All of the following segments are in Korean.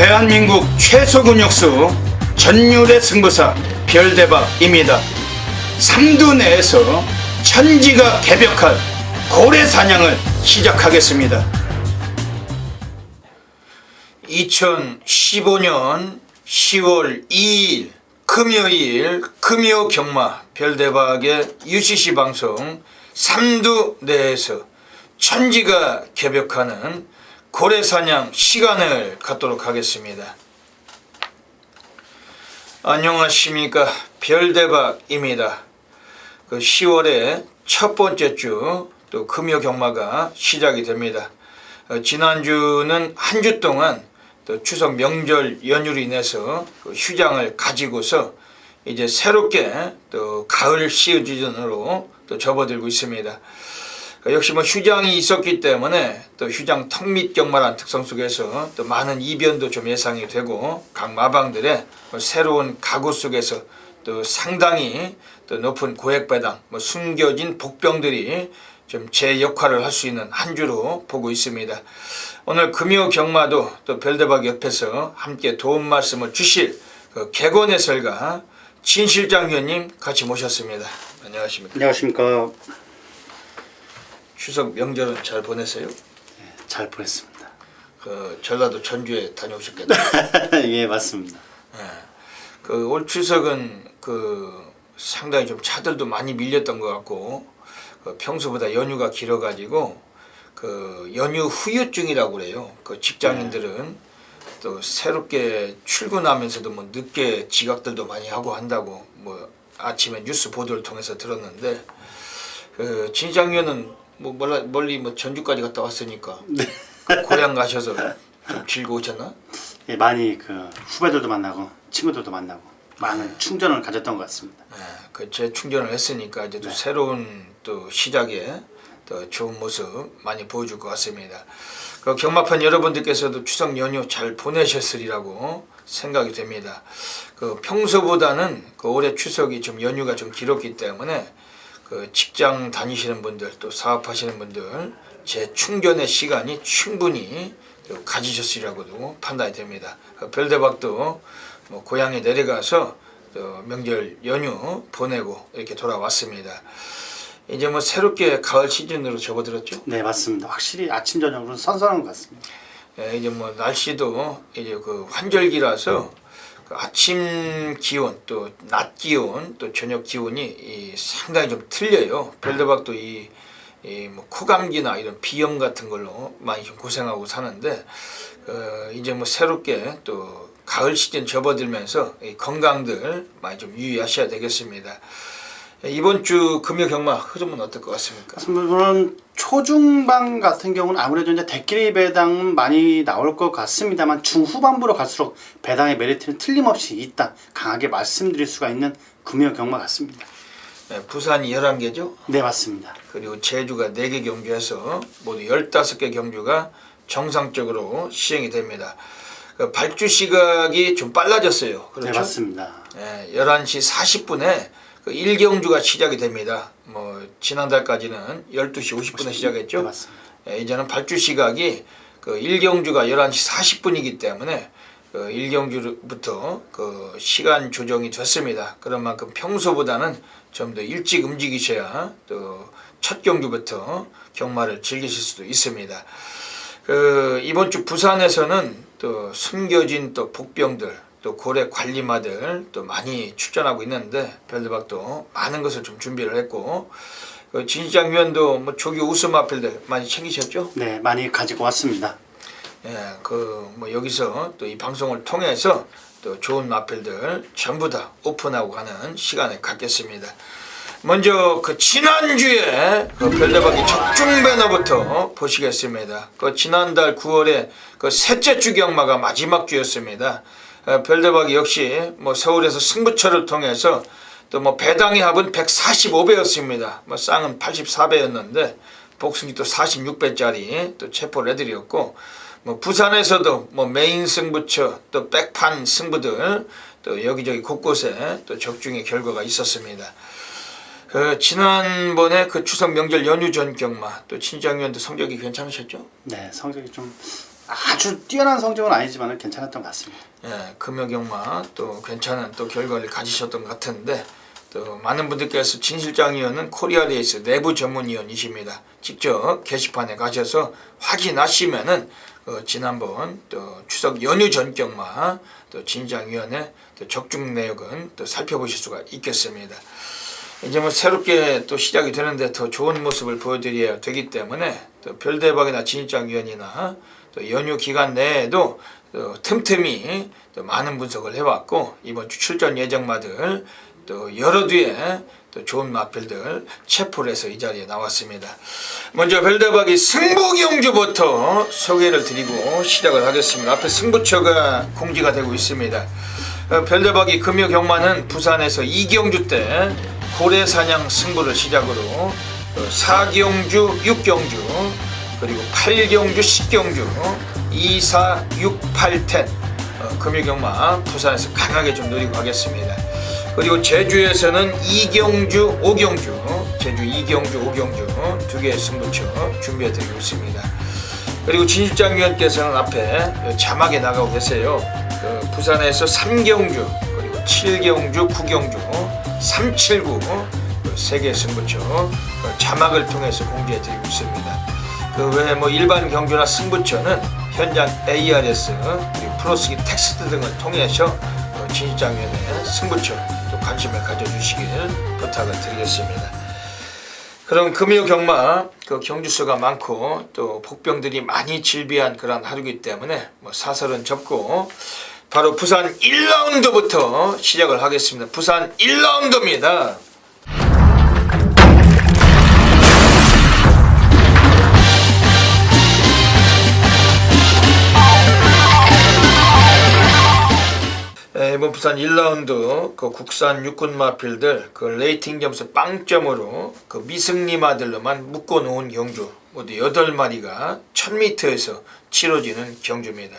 대한민국 최소 근육수 전율의 승부사 별대박입니다. 삼두 내에서 천지가 개벽할 고래 사냥을 시작하겠습니다. 2015년 10월 2일 금요일 금요경마 별대박의 UCC 방송 삼두 내에서 천지가 개벽하는 고래사냥 시간을 갖도록 하겠습니다. 안녕하십니까, 별대박입니다. 그 10월의 첫 번째 주 또 금요경마가 시작이 됩니다. 지난주는 한 주 동안 또 추석 명절 연휴로 인해서 그 휴장을 가지고서 이제 새롭게 또 가을 시즌으로 또 접어들고 있습니다. 역시 뭐 휴장이 있었기 때문에 또 휴장 턱밑 경마라는 특성 속에서 또 많은 이변도 좀 예상이 되고 각 마방들의 새로운 각오 속에서 또 상당히 또 높은 고액배당, 숨겨진 복병들이 좀 제 역할을 할 수 있는 한 주로 보고 있습니다. 오늘 금요 경마도 또 별대박 옆에서 함께 도움 말씀을 주실 그 개건 해설가 진 실장 위원님 같이 모셨습니다. 안녕하십니까? 안녕하십니까? 추석 명절은 잘 보냈어요? 네, 잘 보냈습니다. 그 전라도 전주에 다녀오셨겠네요. 예, 맞습니다. 네. 그 올 추석은 그 상당히 좀 차들도 많이 밀렸던 것 같고 그 평소보다 연휴가 길어가지고 그 연휴 후유증이라고 그래요. 그 직장인들은 또 새롭게 출근하면서도 뭐 늦게 지각들도 많이 하고 한다고 뭐 아침에 뉴스 보도를 통해서 들었는데 그 진 장위원은 뭐 멀리 뭐 전주까지 갔다 왔으니까 네. 고향 가셔서 좀 즐거우셨나? 예, 많이 그 후배들도 만나고 친구들도 만나고 많은 충전을 가졌던 것 같습니다. 네, 그 재충전을 했으니까 이제 또 네. 새로운 또 시작에 또 좋은 모습 많이 보여줄 것 같습니다. 그 경마판 여러분들께서도 추석 연휴 잘 보내셨으리라고 생각이 됩니다. 그 평소보다는 그 올해 추석이 좀 연휴가 좀 길었기 때문에 그 직장 다니시는 분들 또 사업하시는 분들 재충전의 시간이 충분히 가지셨으리라고도 판단이 됩니다. 그 별대박도 뭐 고향에 내려가서 또 명절 연휴 보내고 이렇게 돌아왔습니다. 이제 뭐 새롭게 가을 시즌으로 접어들었죠? 네, 맞습니다. 확실히 아침 저녁으로 선선한 것 같습니다. 예, 이제 뭐 날씨도 이제 그 환절기라서 그 아침 기온 또 낮 기온 또 저녁 기온이 상당히 좀 틀려요. 별대박도 이 뭐 코감기나 이런 비염 같은 걸로 많이 좀 고생하고 사는데 이제 뭐 새롭게 또 가을 시즌 접어들면서 이 건강들 많이 좀 유의하셔야 되겠습니다. 이번 주 금요 경마 흐름은 어떨 것 같습니까? 물론 초중반 같은 경우는 아무래도 이제 대끼리 배당은 많이 나올 것 같습니다만 중후반부로 갈수록 배당의 메리트는 틀림없이 있다. 강하게 말씀드릴 수가 있는 금요 경마 같습니다. 네, 부산이 11개죠? 네, 맞습니다. 그리고 제주가 4개 경주에서 모두 15개 경주가 정상적으로 시행이 됩니다. 그 발주 시각이 좀 빨라졌어요. 그렇죠? 네, 맞습니다. 11시 40분에 그 1경주가 시작이 됩니다. 뭐 지난달까지는 12시 50분에 시작했죠. 네, 맞습니다. 이제는 발주 시각이 그 1경주가 11시 40분이기 때문에 그 1경주부터 그 시간 조정이 됐습니다. 그런 만큼 평소보다는 좀 더 일찍 움직이셔야 또 첫 경주부터 경마를 즐기실 수도 있습니다. 그 이번 주 부산에서는 또 숨겨진 또 복병들 또 고래 관리마들 또 많이 출전하고 있는데 별대박도 많은 것을 좀 준비를 했고 그 진시장 위원도 뭐 조기 우승 마필들 많이 챙기셨죠? 네, 많이 가지고 왔습니다. 예, 그 뭐 여기서 또 이 방송을 통해서 또 좋은 마필들 전부 다 오픈하고 가는 시간을 갖겠습니다. 먼저 그 지난주에 그 별대박이 적중 배너부터 보시겠습니다. 그 지난달 9월에 그 셋째 주 경마가 마지막 주였습니다. 별대박이 역시 뭐 서울에서 승부처를 통해서 또 뭐 배당의 합은 145배였습니다. 뭐 쌍은 84배였는데 복승이 또 46배짜리 또 체포를 해드렸고 뭐 부산에서도 뭐 메인 승부처 또 백판 승부들 또 여기저기 곳곳에 또 적중의 결과가 있었습니다. 그 지난번에 그 추석 명절 연휴 전 경마 또 친장위원도 성적이 괜찮으셨죠? 네, 성적이 좀 아주 뛰어난 성적은 아니지만 괜찮았던 것 같습니다. 예, 금요경마 또 괜찮은 또 결과를 가지셨던 것 같은데 또 많은 분들께서 진 실장위원은 코리아레이스 내부 전문위원이십니다. 직접 게시판에 가셔서 확인하시면은 지난번 또 추석 연휴 전경마 또 진 실장위원의 또 적중 내역은 또 살펴보실 수가 있겠습니다. 이제 뭐 새롭게 또 시작이 되는데 더 좋은 모습을 보여드려야 되기 때문에 또 별대박이나 진 실장위원이나 또 연휴 기간 내에도 또 틈틈이 또 많은 분석을 해왔고 이번 주 출전 예정마들 또 여러 뒤에 또 좋은 마필들 체포를 해서 이 자리에 나왔습니다. 먼저 별대박이 승부경주부터 소개를 드리고 시작을 하겠습니다. 앞에 승부처가 공지가 되고 있습니다. 별대박이 금요경마는 부산에서 2경주 때 고래사냥 승부를 시작으로 4경주, 6경주 그리고 8경주, 10경주 2, 4, 6, 8, 10 금요경마 부산에서 강하게 좀 노리고 가겠습니다. 그리고 제주에서는 2경주, 5경주 제주 2경주, 5경주 두 개의 승부처 준비해드리고 있습니다. 그리고 진 실장위원께서는 앞에 자막에 나가고 계세요. 부산에서 3경주 그리고 7경주, 9경주 379 세 개의 승부처 자막을 통해서 공지해드리고 있습니다. 그 외에 뭐 일반 경주나 승부처는 현장 ARS 그리고 프로스기 텍스트 등을 통해서 진 실장위원의 승부처 또 관심을 가져주시길 부탁을 드리겠습니다. 그럼 금요경마 그 경주수가 많고 또 복병들이 많이 질비한 그런 하루이기 때문에 뭐 사설은 접고 바로 부산 1라운드부터 시작을 하겠습니다. 부산 1라운드입니다. 이번 부산 1라운드 그 국산 육군 마필들 그 레이팅 점수 빵점으로 그 미승리마들로만 묶어놓은 경주 모두 8마리가 1000m에서 치러지는 경주입니다.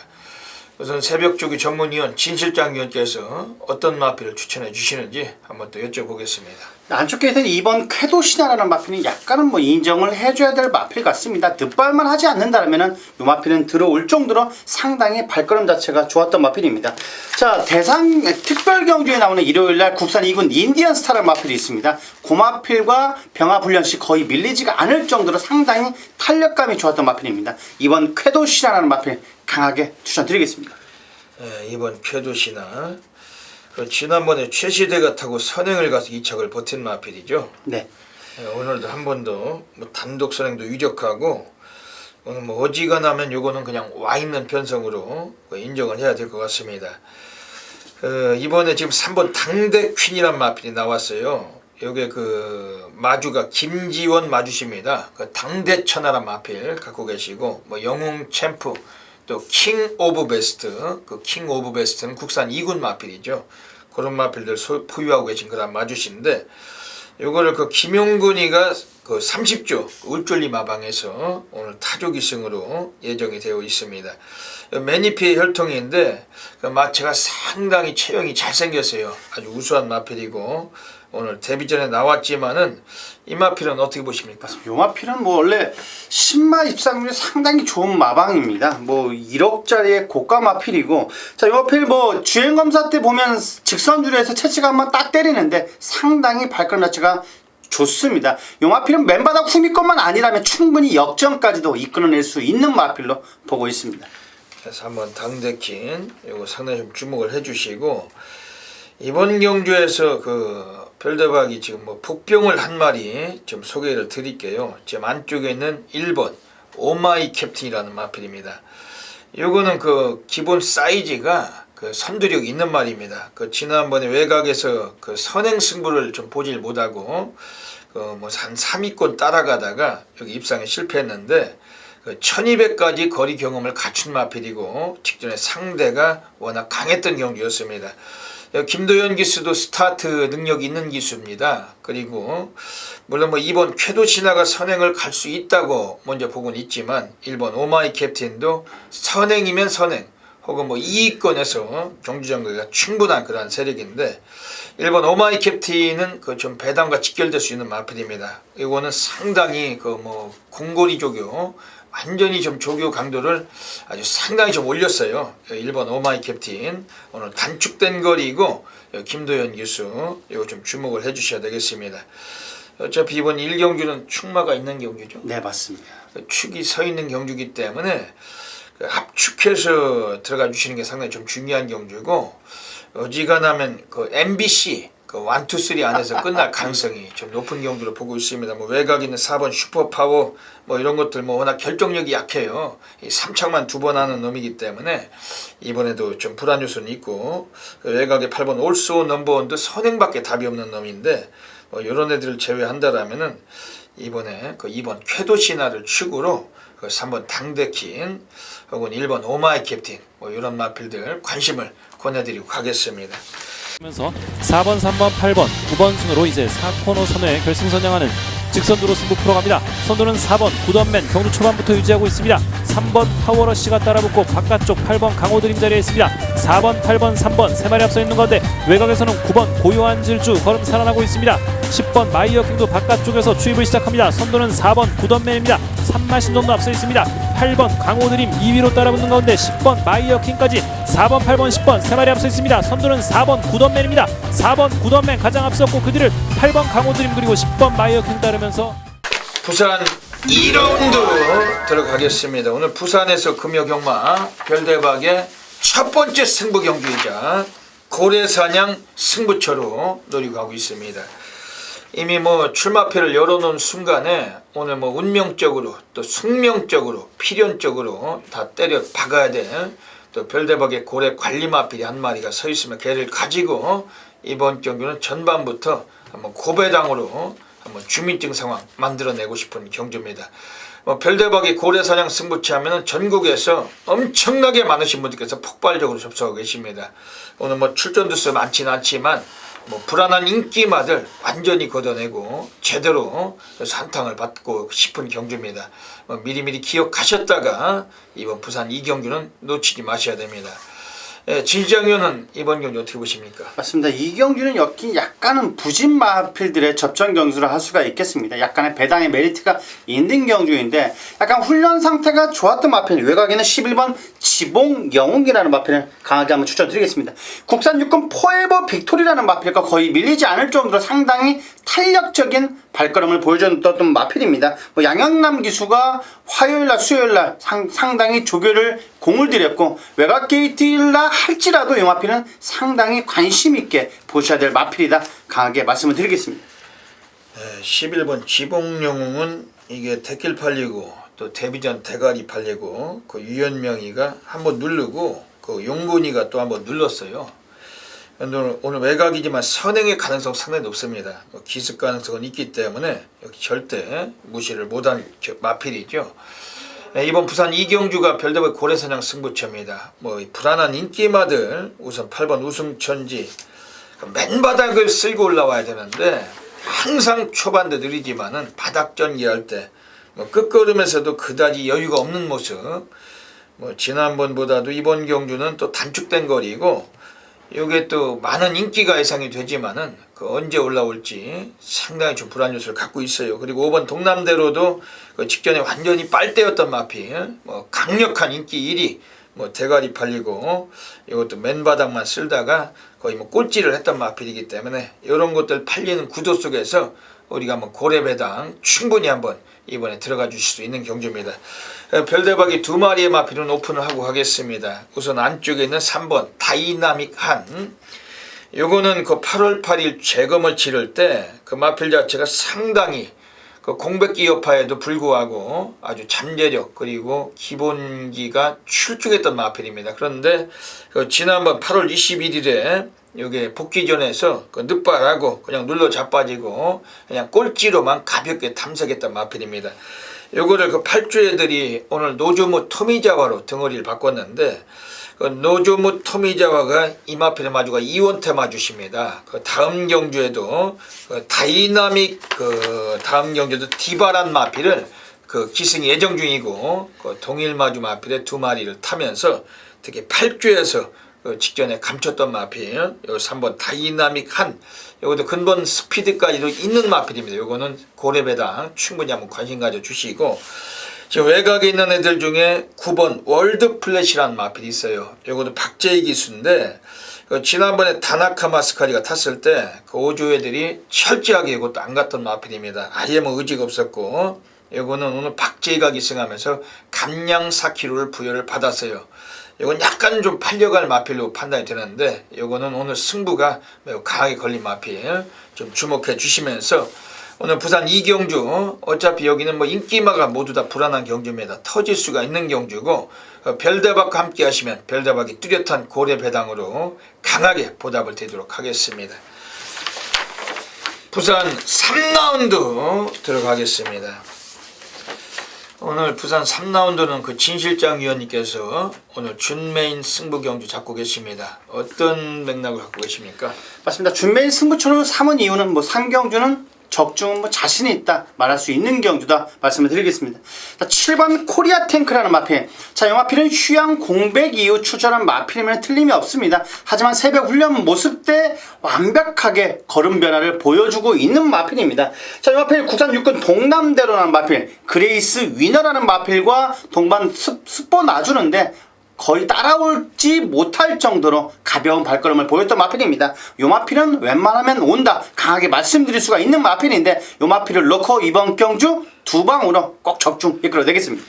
우선 새벽조기 전문위원 진 실장위원께서 어떤 마필을 추천해 주시는지 한번 또 여쭤보겠습니다. 안쪽에서는 이번 쾌도시나라는 마필은 약간은 뭐 인정을 해줘야 될 마필 같습니다. 득발만 하지 않는다면은 이 마필은 들어올 정도로 상당히 발걸음 자체가 좋았던 마필입니다. 자, 대상 특별 경주에 나오는 일요일날 국산 2군 인디언 스타라는 마필이 있습니다. 그 마필과 병합훈련 시 거의 밀리지가 않을 정도로 상당히 탄력감이 좋았던 마필입니다. 이번 쾌도시나라는 마필 강하게 추천드리겠습니다. 이번 쾌도시나 지난번에 최시대가 타고 선행을 가서 2착을 버틴 마필이죠. 네. 오늘도 한 번 더 뭐 단독 선행도 유력하고 오늘 뭐 어지간하면 요거는 그냥 와 있는 편성으로 인정을 해야 될 것 같습니다. 이번에 지금 3번 당대 퀸이란 마필이 나왔어요. 요게 그 마주가 김지원 마주십니다. 그 당대 천하란 마필 갖고 계시고 뭐 영웅 챔프 또 킹 오브 베스트, 그 킹 오브 베스트는 국산 2군 마필이죠. 그런 마필들 포유하고 계신 그런 마주신데 요거를 그 김용근이가 그 30조 울졸리 마방에서 오늘 타조기승으로 예정이 되어 있습니다. 매니피의 혈통인데 그 마체가 상당히 체형이 잘생겼어요. 아주 우수한 마필이고 오늘 데뷔전에 나왔지만은 이 마필은 어떻게 보십니까? 이 마필은 뭐 원래 신마 입상률이 상당히 좋은 마방입니다. 뭐 1억짜리의 고가 마필이고, 자, 이 마필 뭐 주행 검사 때 보면 직선주로에서 채찍한번 딱 때리는데 상당히 발걸음 자체가 좋습니다. 이 마필은 맨바닥 후미권만 아니라면 충분히 역전까지도 이끌어낼 수 있는 마필로 보고 있습니다. 그래서 한번 당대킨 이거 상당히 좀 주목을 해주시고 이번 경주에서 그 별대박이 지금 뭐 복병을 한 마리 좀 소개를 드릴게요. 지금 안쪽에 있는 1번 오마이 캡틴이라는 마필입니다. 요거는 그 기본 사이즈가 그 선두력 있는 말입니다. 그 지난번에 외곽에서 그 선행 승부를 좀 보질 못하고 그 뭐 한 3위권 따라가다가 여기 입상에 실패했는데 그 1200까지 거리 경험을 갖춘 마필이고 직전에 상대가 워낙 강했던 경주였습니다. 김도현 기수도 스타트 능력이 있는 기수입니다. 그리고 물론 뭐 이번 쾌도 신화가 선행을 갈 수 있다고 먼저 보고는 있지만 1번 오마이 캡틴도 선행이면 선행 혹은 뭐 2위권에서 경주정거가 충분한 그러한 세력인데 1번 오마이 캡틴은 그 좀 배당과 직결될 수 있는 마필입니다. 이거는 상당히 그 뭐 공고리 조교 완전히 좀 조교 강도를 아주 상당히 좀 올렸어요. 1번 오마이 캡틴 오늘 단축된 거리이고 김도현 교수 이거 좀 주목을 해주셔야 되겠습니다. 어차피 이번 1경주는 축마가 있는 경주죠. 네, 맞습니다. 축이 서 있는 경주이기 때문에 합축해서 들어가 주시는 게 상당히 좀 중요한 경주고 어지간하면 그 MBC 그 1, 2, 3 안에서 끝날 가능성이 좀 높은 경주로 보고 있습니다. 뭐 외곽 있는 4번 슈퍼파워 뭐 이런 것들 뭐 워낙 결정력이 약해요. 이 3착만 2번 하는 놈이기 때문에 이번에도 좀 불안 요소는 있고 그 외곽에 8번 올소 넘버원도 선행밖에 답이 없는 놈인데 뭐 이런 애들을 제외한다라면은 이번에 그 2번 쾌도 신화를 축으로 그 3번 당대킨 혹은 1번 오마이 캡틴 뭐 이런 마필들 관심을 권해드리고 가겠습니다. 면서 4번, 3번, 8번, 9번 순으로 이제 4코너 선회 결승선 향하는 직선두로 승부 풀어갑니다. 선두는 4번 구던맨 경주 초반부터 유지하고 있습니다. 3번 파워러시가 따라붙고 바깥쪽 8번 강호드림 자리에 있습니다. 4번, 8번, 3번 세 마리 앞서 있는 가운데 외곽에서는 9번 고요한 질주 걸음 살아나고 있습니다. 10번 마이어킹도 바깥쪽에서 추입을 시작합니다. 선두는 4번 구던맨입니다. 3마신 정도 앞서 있습니다. 8번 강호드림 2위로 따라붙는 가운데 10번 마이어킹까지 4번, 8번, 10번 세 마리 앞서 있습니다. 선두는 4번 구던맨입니다. 4번 구던맨 가장 앞섰고 그 뒤를 8번 강호드림 그리고 10번 마이어킹 따르면서 부산 2라운드 들어가겠습니다. 오늘 부산에서 금요경마 별대박의 첫 번째 승부 경주이자 고래사냥 승부처로 노리고 가고 있습니다. 이미 뭐 출마표를 열어놓은 순간에 오늘 뭐 운명적으로 또 숙명적으로 필연적으로 다 때려 박아야 될 또 별대박의 고래 관리마필이 한 마리가 서 있으면 걔를 가지고 이번 경기는 전반부터 한번 고배당으로 한번 주민증 상황 만들어내고 싶은 경주입니다. 별대박이 고래사냥 승부치 하면은 전국에서 엄청나게 많으신 분들께서 폭발적으로 접속하고 계십니다. 오늘 뭐 출전두 수 많지는 않지만 뭐 불안한 인기마들 완전히 걷어내고 제대로 산탕을 받고 싶은 경주입니다. 미리미리 기억하셨다가 이번 부산 이 경주는 놓치지 마셔야 됩니다. 진시장위원은 이번 경주 어떻게 보십니까? 맞습니다. 이 경주는 약간은 부진 마필들의 접전 경주를 할 수가 있겠습니다. 약간의 배당의 메리트가 있는 경주인데 약간 훈련 상태가 좋았던 마필 외곽에는 11번 지봉 영웅이라는 마필을 강하게 한번 추천드리겠습니다. 국산 육군 포에버 빅토리라는 마필과 거의 밀리지 않을 정도로 상당히 탄력적인 발걸음을 보여줬던 마필입니다. 양영남 기수가 화요일날 수요일날 상당히 조교를 공을 들였고 외곽 게이트일라 할지라도 이 마필은 상당히 관심 있게 보셔야 될 마필이다 강하게 말씀을 드리겠습니다. 11번 지봉영웅은 이게 대길 팔리고 또 데뷔전 대가리 팔리고 그 유연명이가 한번 누르고 그 용곤이가 또 한번 눌렀어요. 오늘 외곽이지만 선행의 가능성 상당히 높습니다. 기습 가능성은 있기 때문에 여기 절대 무시를 못한 마필이죠. 이번 부산 이경주가 별대박 고래사냥 승부처입니다. 불안한 인기마들 우선 8번 우승천지 맨바닥을 쓸고 올라와야 되는데 항상 초반대 느리지만은 바닥 전개할 때 끝걸음에서도 그다지 여유가 없는 모습. 지난번보다도 이번 경주는 또 단축된 거리고 이게 또 많은 인기가 예상이 되지만은 그 언제 올라올지 상당히 좀 불안 요소를 갖고 있어요. 그리고 5번 동남대로도 그 직전에 완전히 빨대였던 마필, 강력한 인기 1위, 대가리 팔리고 이것도 맨바닥만 쓸다가 거의 꼴찌를 했던 마필이기 때문에 이런 것들 팔리는 구도 속에서 우리가 한번 고래배당 충분히 한번 이번에 들어가 주실 수 있는 경주입니다. 별대박이 두 마리의 마필은 오픈을 하고 가겠습니다. 우선 안쪽에 있는 3번 다이나믹 한 요거는 그 8월 8일 재검을 치를 때 그 마필 자체가 상당히 그 공백기 여파에도 불구하고 아주 잠재력 그리고 기본기가 출중했던 마필입니다. 그런데 그 지난번 8월 21일에 요게 복귀전에서 그 늑발하고 그냥 눌러 자빠지고 그냥 꼴찌로만 가볍게 탐색했던 마필입니다. 요거를 그 8주애들이 오늘 노조무 토미자와로 덩어리를 바꿨는데 그 노조무 토미자와가 이 마필의 마주가 이원태 마주십니다. 그 다음 경주에도 그 다이나믹 그 다음 경주에도 디바란 마필을 그 기승 예정 중이고 그 동일 마주 마필의 두 마리를 타면서 특히 8주에서 그 직전에 감췄던 마필. 요 3번 다이나믹 한. 요것도 근본 스피드까지도 있는 마필입니다. 요거는 고래배당 충분히 한번 관심 가져 주시고, 지금 외곽에 있는 애들 중에 9번 월드 플래시라는 마필이 있어요. 요것도 박재희 기수인데, 지난번에 다나카 마스카리가 탔을 때 그 5조 애들이 철저하게 이것도 안 갔던 마필입니다. 아예 뭐 의지가 없었고, 요거는 오늘 박재희가 기승하면서 감량 4kg를 부여를 받았어요. 요건 약간 좀 팔려갈 마필로 판단이 되는데, 요거는 오늘 승부가 매우 강하게 걸린 마필 좀 주목해 주시면서, 오늘 부산 이경주, 어차피 여기는 뭐 인기마가 모두 다 불안한 경주입니다. 터질 수가 있는 경주고, 별대박과 함께 하시면 별대박이 뚜렷한 고래배당으로 강하게 보답을 드리도록 하겠습니다. 부산 3라운드 들어가겠습니다. 오늘 부산 3라운드는 그 진실장 위원님께서 오늘 준메인 승부 경주 잡고 계십니다. 어떤 맥락을 갖고 계십니까? 맞습니다. 준메인 승부처로 삼은 이유는 뭐 3경주는 적중은 뭐 자신이 있다 말할 수 있는 경주다 말씀을 드리겠습니다. 자, 7번 코리아 탱크라는 마필. 자, 이 마필은 휴양 공백 이후 출전한 마필이면 틀림이 없습니다. 하지만 새벽 훈련 모습 때 완벽하게 걸음 변화를 보여주고 있는 마필입니다. 자, 이 마필 국산 육군 동남대로라는 마필, 그레이스 위너라는 마필과 동반 스포 놔주는데 거의 따라올지 못할 정도로 가벼운 발걸음을 보였던 마필입니다. 요 마필은 웬만하면 온다 강하게 말씀드릴 수가 있는 마필인데, 요 마필을 넣고 이번 경주 2방으로 꼭 적중 이끌어내겠습니다.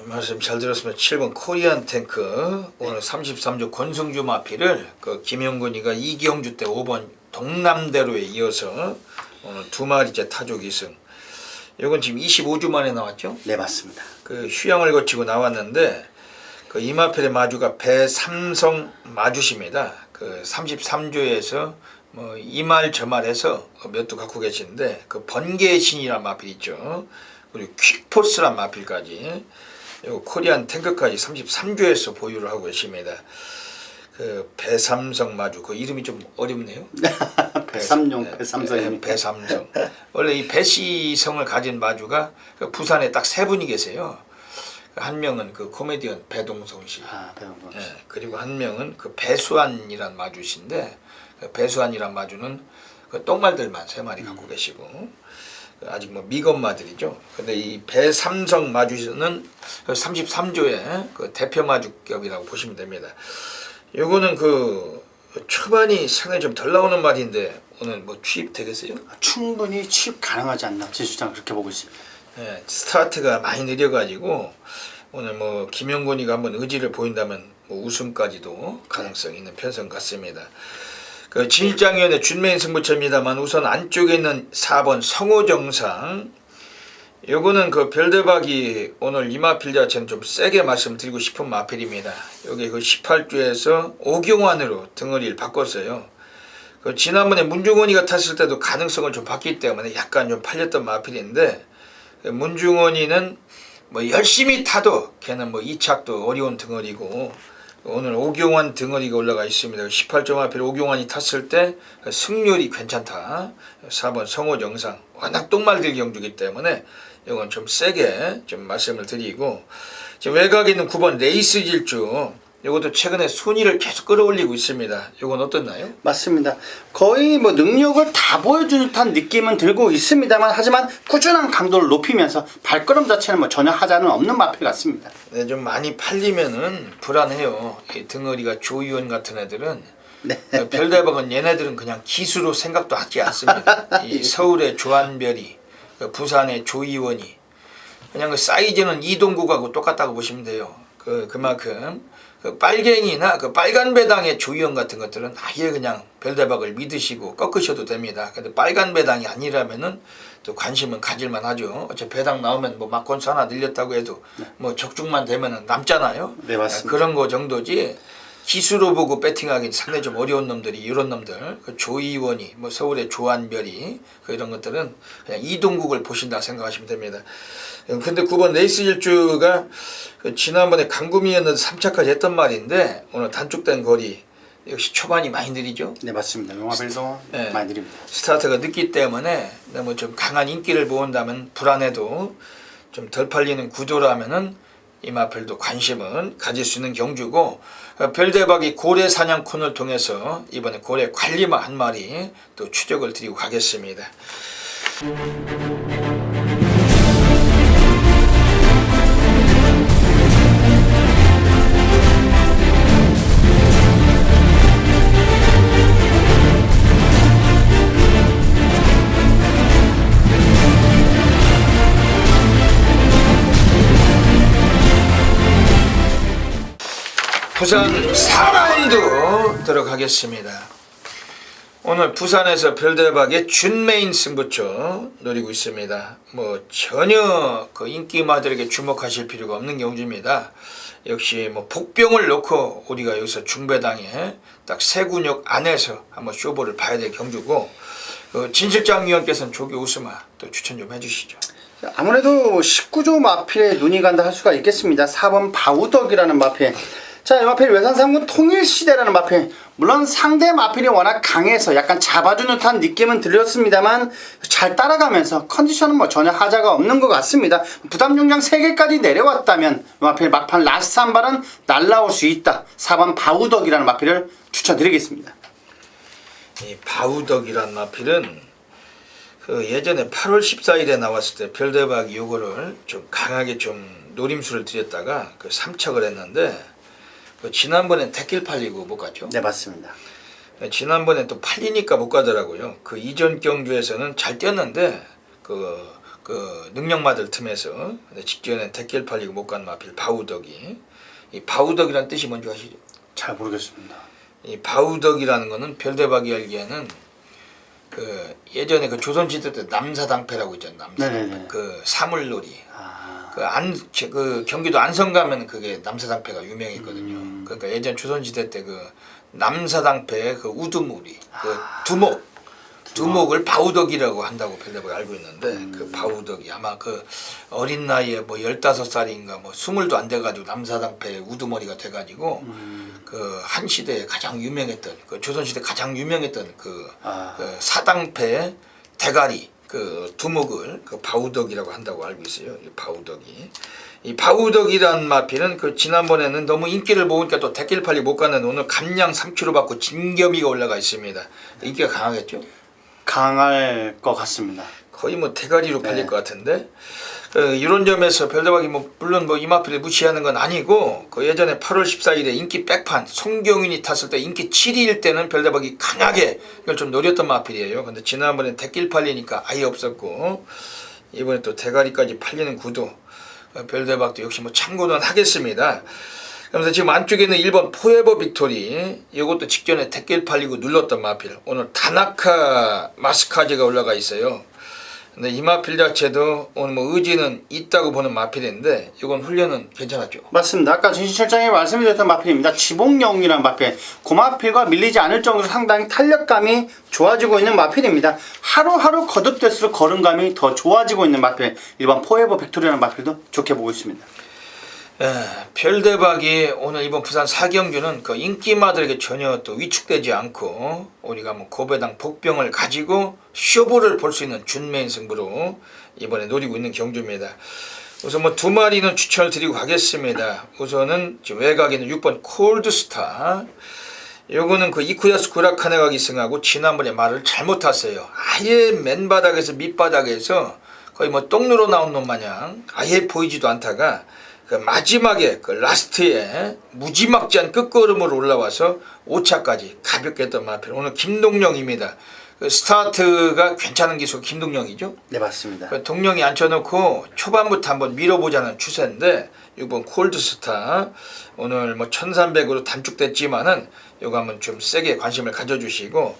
말씀 잘 들었습니다. 7번 코리안 탱크. 오늘 33조 권승주 마필을 그 김영근이가 이경주 때 5번 동남대로에 이어서 오늘 2마리째 타조 기승. 이건 지금 25주 만에 나왔죠? 네, 맞습니다. 그 휴양을 거치고 나왔는데, 그 이마필의 마주가 배삼성 마주십니다. 그 33조에서 뭐 이말 저말해서 몇 두 갖고 계시는데, 그 번개의 신이라는 마필 있죠. 그리고 퀵포스란 마필까지, 그리고 코리안 탱크까지 33조에서 보유를 하고 계십니다. 그 배삼성 마주, 그 이름이 좀 어렵네요. 배삼용 배삼성이. 배삼성. 원래 이 배시성을 가진 마주가 그 부산에 딱 3분이 계세요. 한 명은 그 코미디언 배동성 씨, 배동성 씨. 예, 그리고 한 명은 그 배수환이란 마주신데, 그 배수환이란 마주는 그 똥말들만 3마리 갖고 계시고, 아직 뭐 미건마들이죠. 근데 이 배삼성 마주는 33조의 그 대표 마주격이라고 보시면 됩니다. 요거는 그 초반이 상당히 좀 덜 나오는 말인데, 오늘 뭐 취입 되겠어요? 충분히 취입 가능하지 않나, 제 주장 그렇게 보고 있습니다. 예, 스타트가 많이 느려가지고 오늘 뭐 김영곤이가 한번 의지를 보인다면 뭐 우승까지도 가능성이 있는 편성 같습니다. 그 진실장위원회 준메인 승부처입니다만, 우선 안쪽에 있는 4번 성호정상, 요거는 그 별대박이 오늘 이마필 자체는 좀 세게 말씀드리고 싶은 마필입니다. 여기 그 18조에서 오경환으로 등어리를 바꿨어요. 그 지난번에 문중원이가 탔을 때도 가능성을 좀 봤기 때문에 약간 좀 팔렸던 마필인데, 문중원이는 뭐 열심히 타도 걔는 뭐 2착도 어려운 등어리고, 오늘 오경환 등어리가 올라가 있습니다. 18점 앞에 오경환이 탔을 때 승률이 괜찮다. 4번 성호정상, 워낙 똥말들 경주기 때문에 이건 좀 세게 좀 말씀을 드리고, 지금 외곽에 있는 9번 레이스 질주, 이것도 최근에 순위를 계속 끌어올리고 있습니다. 이건 어떻나요? 맞습니다. 거의 뭐 능력을 다 보여준 듯한 느낌은 들고 있습니다만, 하지만 꾸준한 강도를 높이면서 발걸음 자체는 뭐 전혀 하자는 없는 마필 같습니다. 네, 좀 많이 팔리면은 불안해요. 이 등어리가 조이원 같은 애들은. 네. 별대박은 얘네들은 그냥 기수로 생각도 하지 않습니다. 이 서울의 조한별이, 부산의 조이원이, 그냥 그 사이즈는 이동국하고 똑같다고 보시면 돼요. 그만큼 그 빨갱이나 그 빨간 배당의 조이원 같은 것들은 아예 그냥 별대박을 믿으시고 꺾으셔도 됩니다. 근데 빨간 배당이 아니라면은 또 관심은 가질만 하죠. 어차피 배당 나오면 뭐 막권수 하나 늘렸다고 해도 뭐 적중만 되면은 남잖아요. 네, 맞습니다. 그런 거 정도지, 기수로 보고 배팅하기 상당히 좀 어려운 놈들이 이런 놈들, 그 조이원이, 뭐 서울의 조한별이, 그 이런 것들은 그냥 이동국을 보신다 생각하시면 됩니다. 근데 9번 레이스 질주가 그 지난번에 강구미였는데 3차까지 했던 말인데, 오늘 단축된 거리 역시 초반이 많이 느리죠. 네, 맞습니다. 용화별도 네. 많이 느립니다. 스타트가 늦기 때문에 너무 좀 강한 인기를 모은다면 불안해도 좀 덜 팔리는 구조라면은 이 마필도 관심은 가질 수 있는 경주고 별대박이 고래 사냥 코너를 통해서 이번에 고래 관리마 한 마리 또 추적을 드리고 가겠습니다. 부산 4라운드 들어가겠습니다. 오늘 부산에서 별대박의 준메인 승부처 노리고 있습니다. 뭐 전혀 그 인기마들에게 주목하실 필요가 없는 경주입니다. 역시 뭐 복병을 놓고 우리가 여기서 중배당에 딱 세군역 안에서 한번 쇼부를 봐야 될 경주고, 진 실장 위원께서는 조기 우스마 또 추천 좀 해주시죠. 아무래도 19조 마필에 눈이 간다 할 수가 있겠습니다. 4번 바우덕이라는 마필. 자, 이 마필 외산 3군 통일시대라는 마필. 물론 상대 마필이 워낙 강해서 약간 잡아주는 듯한 느낌은 들렸습니다만 잘 따라가면서 컨디션은 뭐 전혀 하자가 없는 것 같습니다. 부담 용량 3개까지 내려왔다면 이 마필 막판 라스트 한 발은 날라올 수 있다. 4번 바우덕이라는 마필을 추천드리겠습니다. 이 바우덕이란 마필은 그 예전에 8월 14일에 나왔을 때 별대박이 요거를 좀 강하게 좀 노림수를 들였다가 그 3척을 했는데, 지난번엔 택길 팔리고 못 갔죠. 네, 맞습니다. 지난번엔 또 팔리니까 못 가더라고요. 그 이전 경주에서는 잘 뛰었는데 그 능력마들 틈에서, 근데 직전에 택길 팔리고 못 간 마필 바우덕이. 이 바우덕이란 뜻이 뭔지 아시죠? 잘 모르겠습니다. 이 바우덕이라는 거는 별대박이 알기에는 그 예전에 그 조선시대 때 남사당패라고 있잖아요. 네네네. 그 사물놀이. 아, 그 경기도 안성 가면 그게 남사당패가 유명했거든요. 그러니까 예전 조선시대 때 그 남사당패의 그 우두머리, 그 두목을 바우덕이라고 한다고 별대박이 알고 있는데, 그 바우덕이 아마 그 어린 나이에 뭐 15살인가 뭐 20도 안 돼가지고 남사당패 우두머리가 돼가지고 그 한 시대에 가장 유명했던, 그 조선시대 가장 유명했던 그 사당패 대가리 그 두목을 그 바우덕이라고 한다고 알고 있어요. 이 바우덕이. 이 바우덕이란 마필은 그 지난번에는 너무 인기를 모으니까 또 택길 팔리 못 가는 오늘 감량 3kg 받고 진겸이가 올라가 있습니다. 인기가 강하겠죠? 강할 것 같습니다. 거의 뭐 대가리로 팔릴 것 같은데, 이런 점에서 별대박이 뭐 물론 뭐 이 마필을 무시하는 건 아니고, 그 예전에 8월 14일에 인기 백판 송경윤이 탔을 때 인기 7위일 때는 별대박이 강하게 이걸 좀 노렸던 마필이에요. 근데 지난번엔 택길 팔리니까 아예 없었고, 이번에 또 대가리까지 팔리는 구도, 별대박도 역시 뭐 참고는 하겠습니다. 그래서 지금 안쪽에는 1번 포에버 빅토리, 이것도 직전에 택길 팔리고 눌렀던 마필. 오늘 다나카 마스카즈가 올라가 있어요. 근데 이 마필 자체도 오늘 뭐 의지는 있다고 보는 마필인데, 이건 훈련은 괜찮았죠? 맞습니다. 아까 진실장이 말씀드렸던 마필입니다. 지봉영이라는 마필. 그 마필과 밀리지 않을 정도로 상당히 탄력감이 좋아지고 있는 마필입니다. 하루하루 거듭될수록 걸음감이 더 좋아지고 있는 마필. 일반 포에버 빅토리라는 마필도 좋게 보고 있습니다. 별대박이 오늘 이번 부산 4경주는 그 인기마들에게 전혀 또 위축되지 않고 우리가 뭐 고배당 복병을 가지고 쇼부를 볼 수 있는 준메인 승부로 이번에 노리고 있는 경주입니다. 우선 뭐 2마리는 추천을 드리고 가겠습니다. 우선은 지금 외곽에는 6번 콜드스타. 요거는 그 이쿠야스 구라카네가 기승하고 지난번에 말을 잘못 탔어요. 아예 맨바닥에서 밑바닥에서 거의 뭐 똥누로 나온 놈 마냥 아예 보이지도 않다가 그 마지막에 그 라스트에 무지막지한 끝걸음으로 올라와서 5차까지 가볍게 했던 마필. 오늘 김동령입니다. 그 스타트가 괜찮은 기수 김동령이죠? 네, 맞습니다. 그 동령이 앉혀놓고 초반부터 한번 밀어보자는 추세인데 6번 콜드스타 오늘 뭐 1300으로 단축됐지만은 요거 한번 좀 세게 관심을 가져주시고,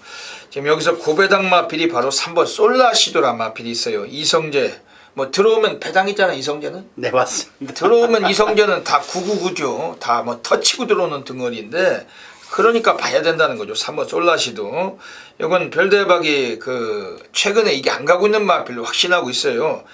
지금 여기서 고배당 마필이 바로 3번 솔라시도라 마필이 있어요. 이성재 뭐 들어오면 배당 있잖아. 이성재는 네, 맞습니다. 들어오면 이성재는 다 999죠. 다 뭐 터치고 들어오는 등어리인데, 그러니까 봐야 된다는 거죠. 3번 솔라시도. 이건 별대박이 그 최근에 이게 안 가고 있는 마필로 확신하고 있어요.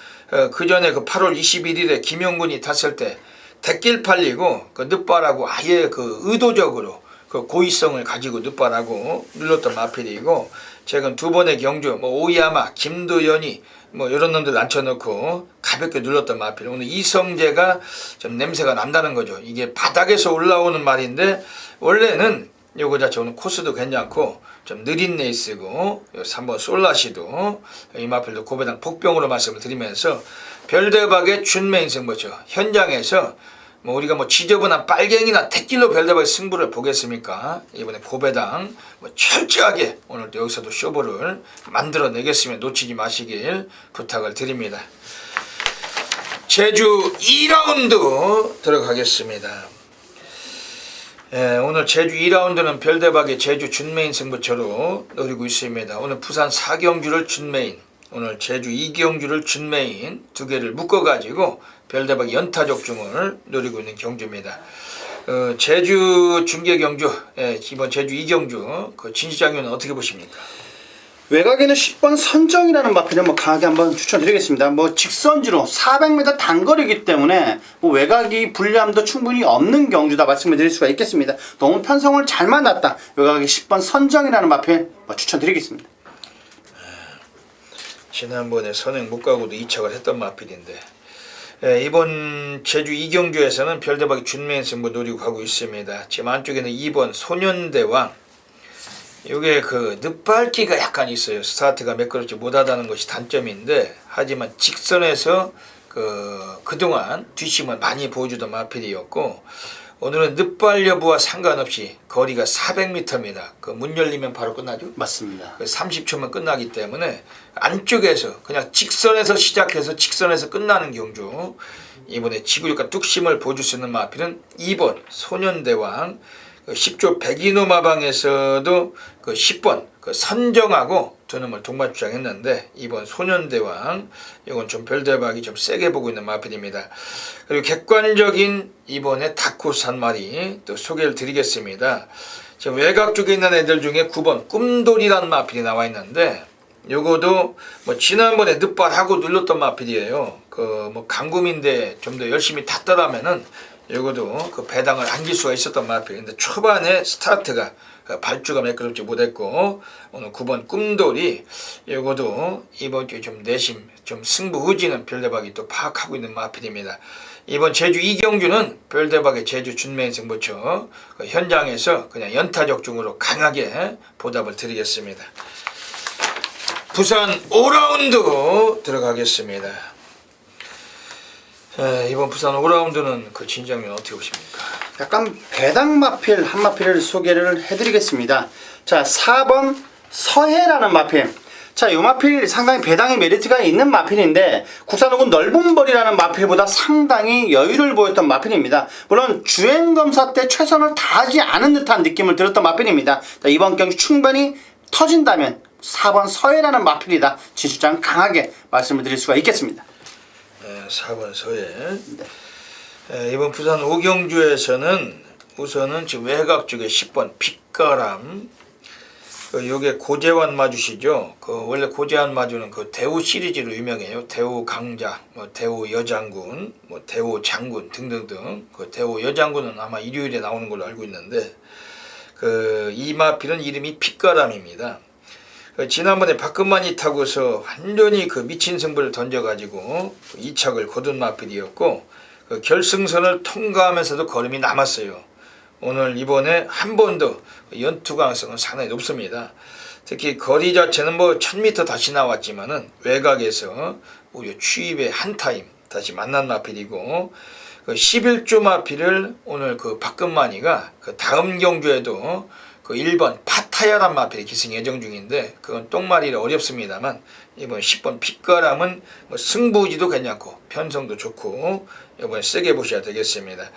그 전에 그 8월 21일에 김영군이 탔을 때 택길 팔리고 그 늦바라고 아예 그 의도적으로 그 고의성을 가지고 늦바라고 눌렀던 마필이고, 최근 두 번의 경주 뭐 오야마, 김도연이 뭐 이런 놈들 앉혀놓고 가볍게 눌렀던 마필. 오늘 이성재가 좀 냄새가 난다는 거죠. 이게 바닥에서 올라오는 말인데 원래는 요거 자체 오늘 코스도 괜찮고 좀 느린 레이스고 3번 솔라시도 이 마필도 고배당 복병으로 말씀을 드리면서 별대박의 준메인 승부죠. 현장에서 뭐 우리가 뭐 지저분한 빨갱이나 택길로 별대박의 승부를 보겠습니까? 이번에 고배당 뭐 철저하게 오늘 여기서도 쇼부를 만들어내겠으면 놓치지 마시길 부탁을 드립니다. 제주 2라운드 들어가겠습니다. 오늘 제주 2라운드는 별대박의 제주 준메인 승부처로 노리고 있습니다. 오늘 부산 4경주를 준메인, 오늘 제주 2경주를 준메인 두 개를 묶어가지고 별대박 연타적중을 노리고 있는 경주입니다. 제주 중계 경주, 이번 제주 2경주 그 진시장님은 어떻게 보십니까? 외곽에는 10번 선정이라는 마필을 뭐 강하게 한번 추천드리겠습니다. 뭐 직선주로 400m 단거리이기 때문에 뭐 외곽이 불리함도 충분히 없는 경주다 말씀을 드릴 수가 있겠습니다. 너무 편성을 잘 만났다. 외곽에 10번 선정이라는 마필 뭐 추천드리겠습니다. 지난번에 선행 못 가고도 2착을 했던 마필인데 이번 제주 2경주에서는 별대박이 준메인 승부 노리고 가고 있습니다. 지금 안쪽에는 2번 소년대왕, 이게 그 늦밟기가 약간 있어요. 스타트가 매끄럽지 못하다는 것이 단점인데 하지만 직선에서 그동안 뒷심을 많이 보여주던 마필이었고 오늘은 늦발 여부와 상관없이 거리가 400m입니다. 그 문 열리면 바로 끝나죠? 맞습니다. 30초면 끝나기 때문에 안쪽에서 그냥 직선에서 시작해서 직선에서 끝나는 경주. 이번에 지구력과 뚝심을 보여줄 수 있는 마필은 2번 소년대왕, 10조 백인호 마방에서도 그 10번 그 선정하고 두 놈을 동반주장했는데 이번 소년대왕 이건 좀 별대박이 좀 세게 보고 있는 마필입니다. 그리고 객관적인 이번에 다코스 한 마리 또 소개를 드리겠습니다. 지금 외곽 쪽에 있는 애들 중에 9번 꿈돌이라는 마필이 나와 있는데 요거도 뭐 지난번에 늦발하고 눌렀던 마필이에요. 그 뭐 강금인데 좀 더 열심히 탔더라면은 요거도 그 배당을 안길 수가 있었던 마필인데 초반에 스타트가 발주가 매끄럽지 못했고 오늘 9번 꿈돌이 요거도 이번 주에 좀 내심 좀 승부 의지는 별대박이 또 파악하고 있는 마필입니다. 이번 제주 2경주는 별대박의 제주 준메인 승부처 현장에서 그냥 연타적중으로 강하게 보답을 드리겠습니다. 부산 5라운드 들어가겠습니다. 이번 부산 5라운드는 그 진장면 어떻게 보십니까? 약간 배당 마필 한 마필을 소개를 해드리겠습니다. 자, 4번 서해라는 마필. 자, 이 마필 상당히 배당의 메리트가 있는 마필인데 국산호군 넓은 벌이라는 마필보다 상당히 여유를 보였던 마필입니다. 물론 주행검사 때 최선을 다하지 않은 듯한 느낌을 들었던 마필입니다. 자, 이번 경기 충분히 터진다면 4번 서해라는 마필이다. 진출장 강하게 말씀을 드릴 수가 있겠습니다. 4번 서해. 이번 부산 5경주에서는 우선은 지금 외곽 쪽에 10번 핏가람, 요게 고재환 마주시죠. 원래 고재환 마주는 그 대우 시리즈로 유명해요. 대우 강자, 뭐 대우 여장군, 뭐 대우 장군 등등등. 그 대우 여장군은 아마 일요일에 나오는 걸로 알고 있는데 이 마필은 이름이 핏가람입니다. 지난번에 박근만이 타고서 완전히 그 미친 승부를 던져가지고 2착을 거둔 마필이었고 결승선을 통과하면서도 걸음이 남았어요. 오늘 이번에 한 번 더 연투 가능성은 상당히 높습니다. 특히 거리 자체는 뭐 1000m 다시 나왔지만은 외곽에서 오히려 추입의 한 타임 다시 만난 마필이고 11조 마필을 오늘 그 박근만이가 그 다음 경주에도 그 1번 파타야란 마필이 기승 예정 중인데 그건 똥말이라 어렵습니다만 이번 10번 핏가람은 뭐 승부지도 괜찮고 편성도 좋고 이번에 세게 보셔야 되겠습니다.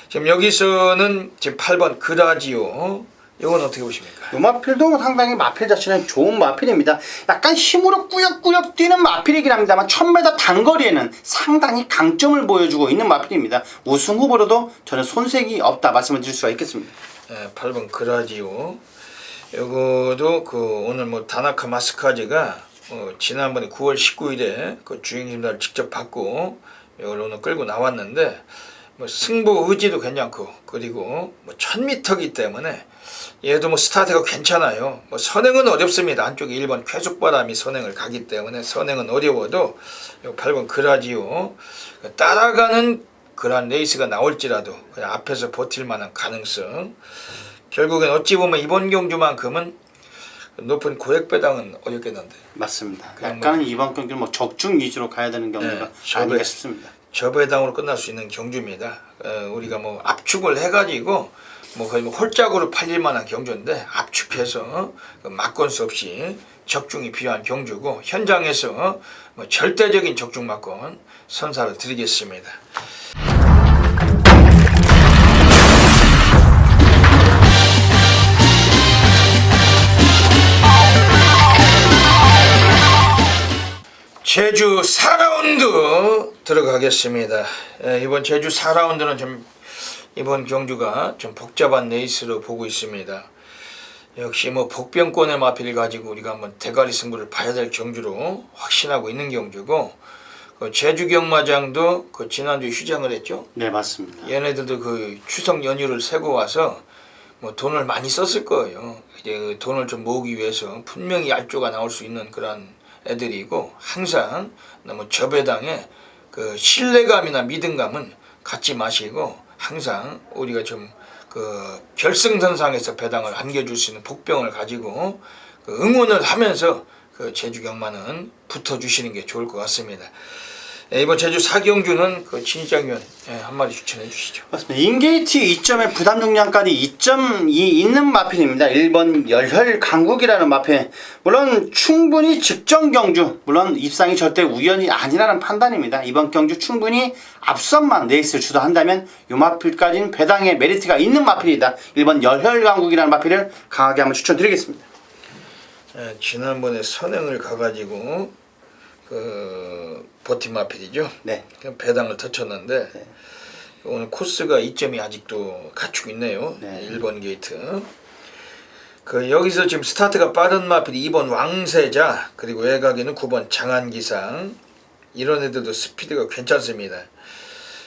지금 여기서는 지금 8번 그라지오 이건 어떻게 보십니까? 이 마필도 상당히 마필 자체는 좋은 마필입니다. 약간 힘으로 꾸역꾸역 뛰는 마필이긴 합니다만 1000m 단거리에는 상당히 강점을 보여주고 있는 마필입니다. 우승 후보로도 저는 손색이 없다 말씀을 드릴 수가 있겠습니다. 8번 그라지오 요거도 오늘 뭐 다나카 마스카즈가 지난번에 9월 19일에 그 주행심사를 직접 받고 이걸 오늘 끌고 나왔는데 뭐 승부 의지도 괜찮고 그리고 뭐 1000m이기 때문에 얘도 뭐 스타트가 괜찮아요. 뭐 선행은 어렵습니다. 안쪽에 1번 쾌속바람이 선행을 가기 때문에 선행은 어려워도 8번 그라지오 따라가는 그러한 레이스가 나올지라도 그냥 앞에서 버틸 만한 가능성. 결국엔 어찌 보면 이번 경주만큼은 높은 고액 배당은 어렵겠는데. 맞습니다. 그냥 약간은 이번 경기는 뭐 적중 위주로 가야 되는 경기가 네, 아닌가 싶습니다. 저배당으로 끝날 수 있는 경주입니다. 우리가 뭐 압축을 해가지고 뭐 거의 뭐 홀짝으로 팔릴 만한 경주인데 압축해서 막건수 없이 적중이 필요한 경주고 현장에서 뭐 절대적인 적중 막건 선사를 드리겠습니다. 제주 4라운드 들어가겠습니다. 이번 제주 4라운드는 좀 이번 경주가 좀 복잡한 레이스로 보고 있습니다. 역시 뭐 복병권의 마필을 가지고 우리가 한번 대가리 승부를 봐야 될 경주로 확신하고 있는 경주고 그 제주 경마장도 그 지난주 휴장을 했죠. 네, 맞습니다. 얘네들도 그 추석 연휴를 세고 와서 뭐 돈을 많이 썼을 거예요. 이제 그 돈을 좀 모으기 위해서 분명히 알조가 나올 수 있는 그런 애들이고 항상 너무 저배당에 그 신뢰감이나 믿음감은 갖지 마시고 항상 우리가 좀 그 결승선상에서 배당을 안겨줄 수 있는 복병을 가지고 그 응원을 하면서 그 제주 경마는 붙어주시는 게 좋을 것 같습니다. 이번 제주 4경주는 그 진장위원 한마디 추천해 주시죠. 맞습니다. 인게이트 2점에 부담 중량까지 2.2 있는 마필입니다. 1번 열혈 강국이라는 마필. 물론 충분히 직전 경주, 물론 입상이 절대 우연이 아니라는 판단입니다. 이번 경주 충분히 앞선만 레이스를 주도한다면 이 마필까지는 배당의 메리트가 있는 마필이다. 1번 열혈 강국이라는 마필을 강하게 한번 추천드리겠습니다. 지난번에 선행을 가가지고 그 버팀 마필이죠. 네. 배당을 터쳤는데 네. 오늘 코스가 2점이 아직도 갖추고 있네요. 네. 1번 게이트. 그 여기서 지금 스타트가 빠른 마필이 2번 왕세자 그리고 외곽에는 9번 장안기상 이런 애들도 스피드가 괜찮습니다.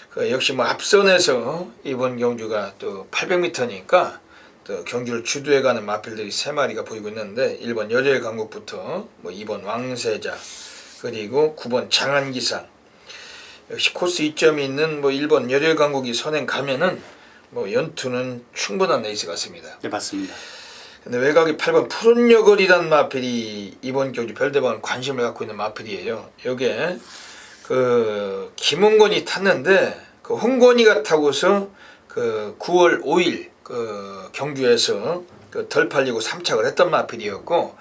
그 역시 뭐 앞선에서 이번 경주가 또 800m니까 또 경주를 주도해가는 마필들이 3마리가 보이고 있는데 1번 열혈 강국부터 뭐 2번 왕세자 그리고 9번 장안기상 역시 코스 2점이 있는 뭐 1번 열혈 강국이 선행 가면은 뭐 연투는 충분한 레이스 같습니다. 네, 맞습니다. 근데 외곽이 8번 푸른 여걸이란 마필이 이번 경주 별대방은 관심을 갖고 있는 마필이에요. 요게 그 김홍건이 탔는데 그 홍건이가 타고서 그 9월 5일 그 경주에서 그 덜 팔리고 3착을 했던 마필이었고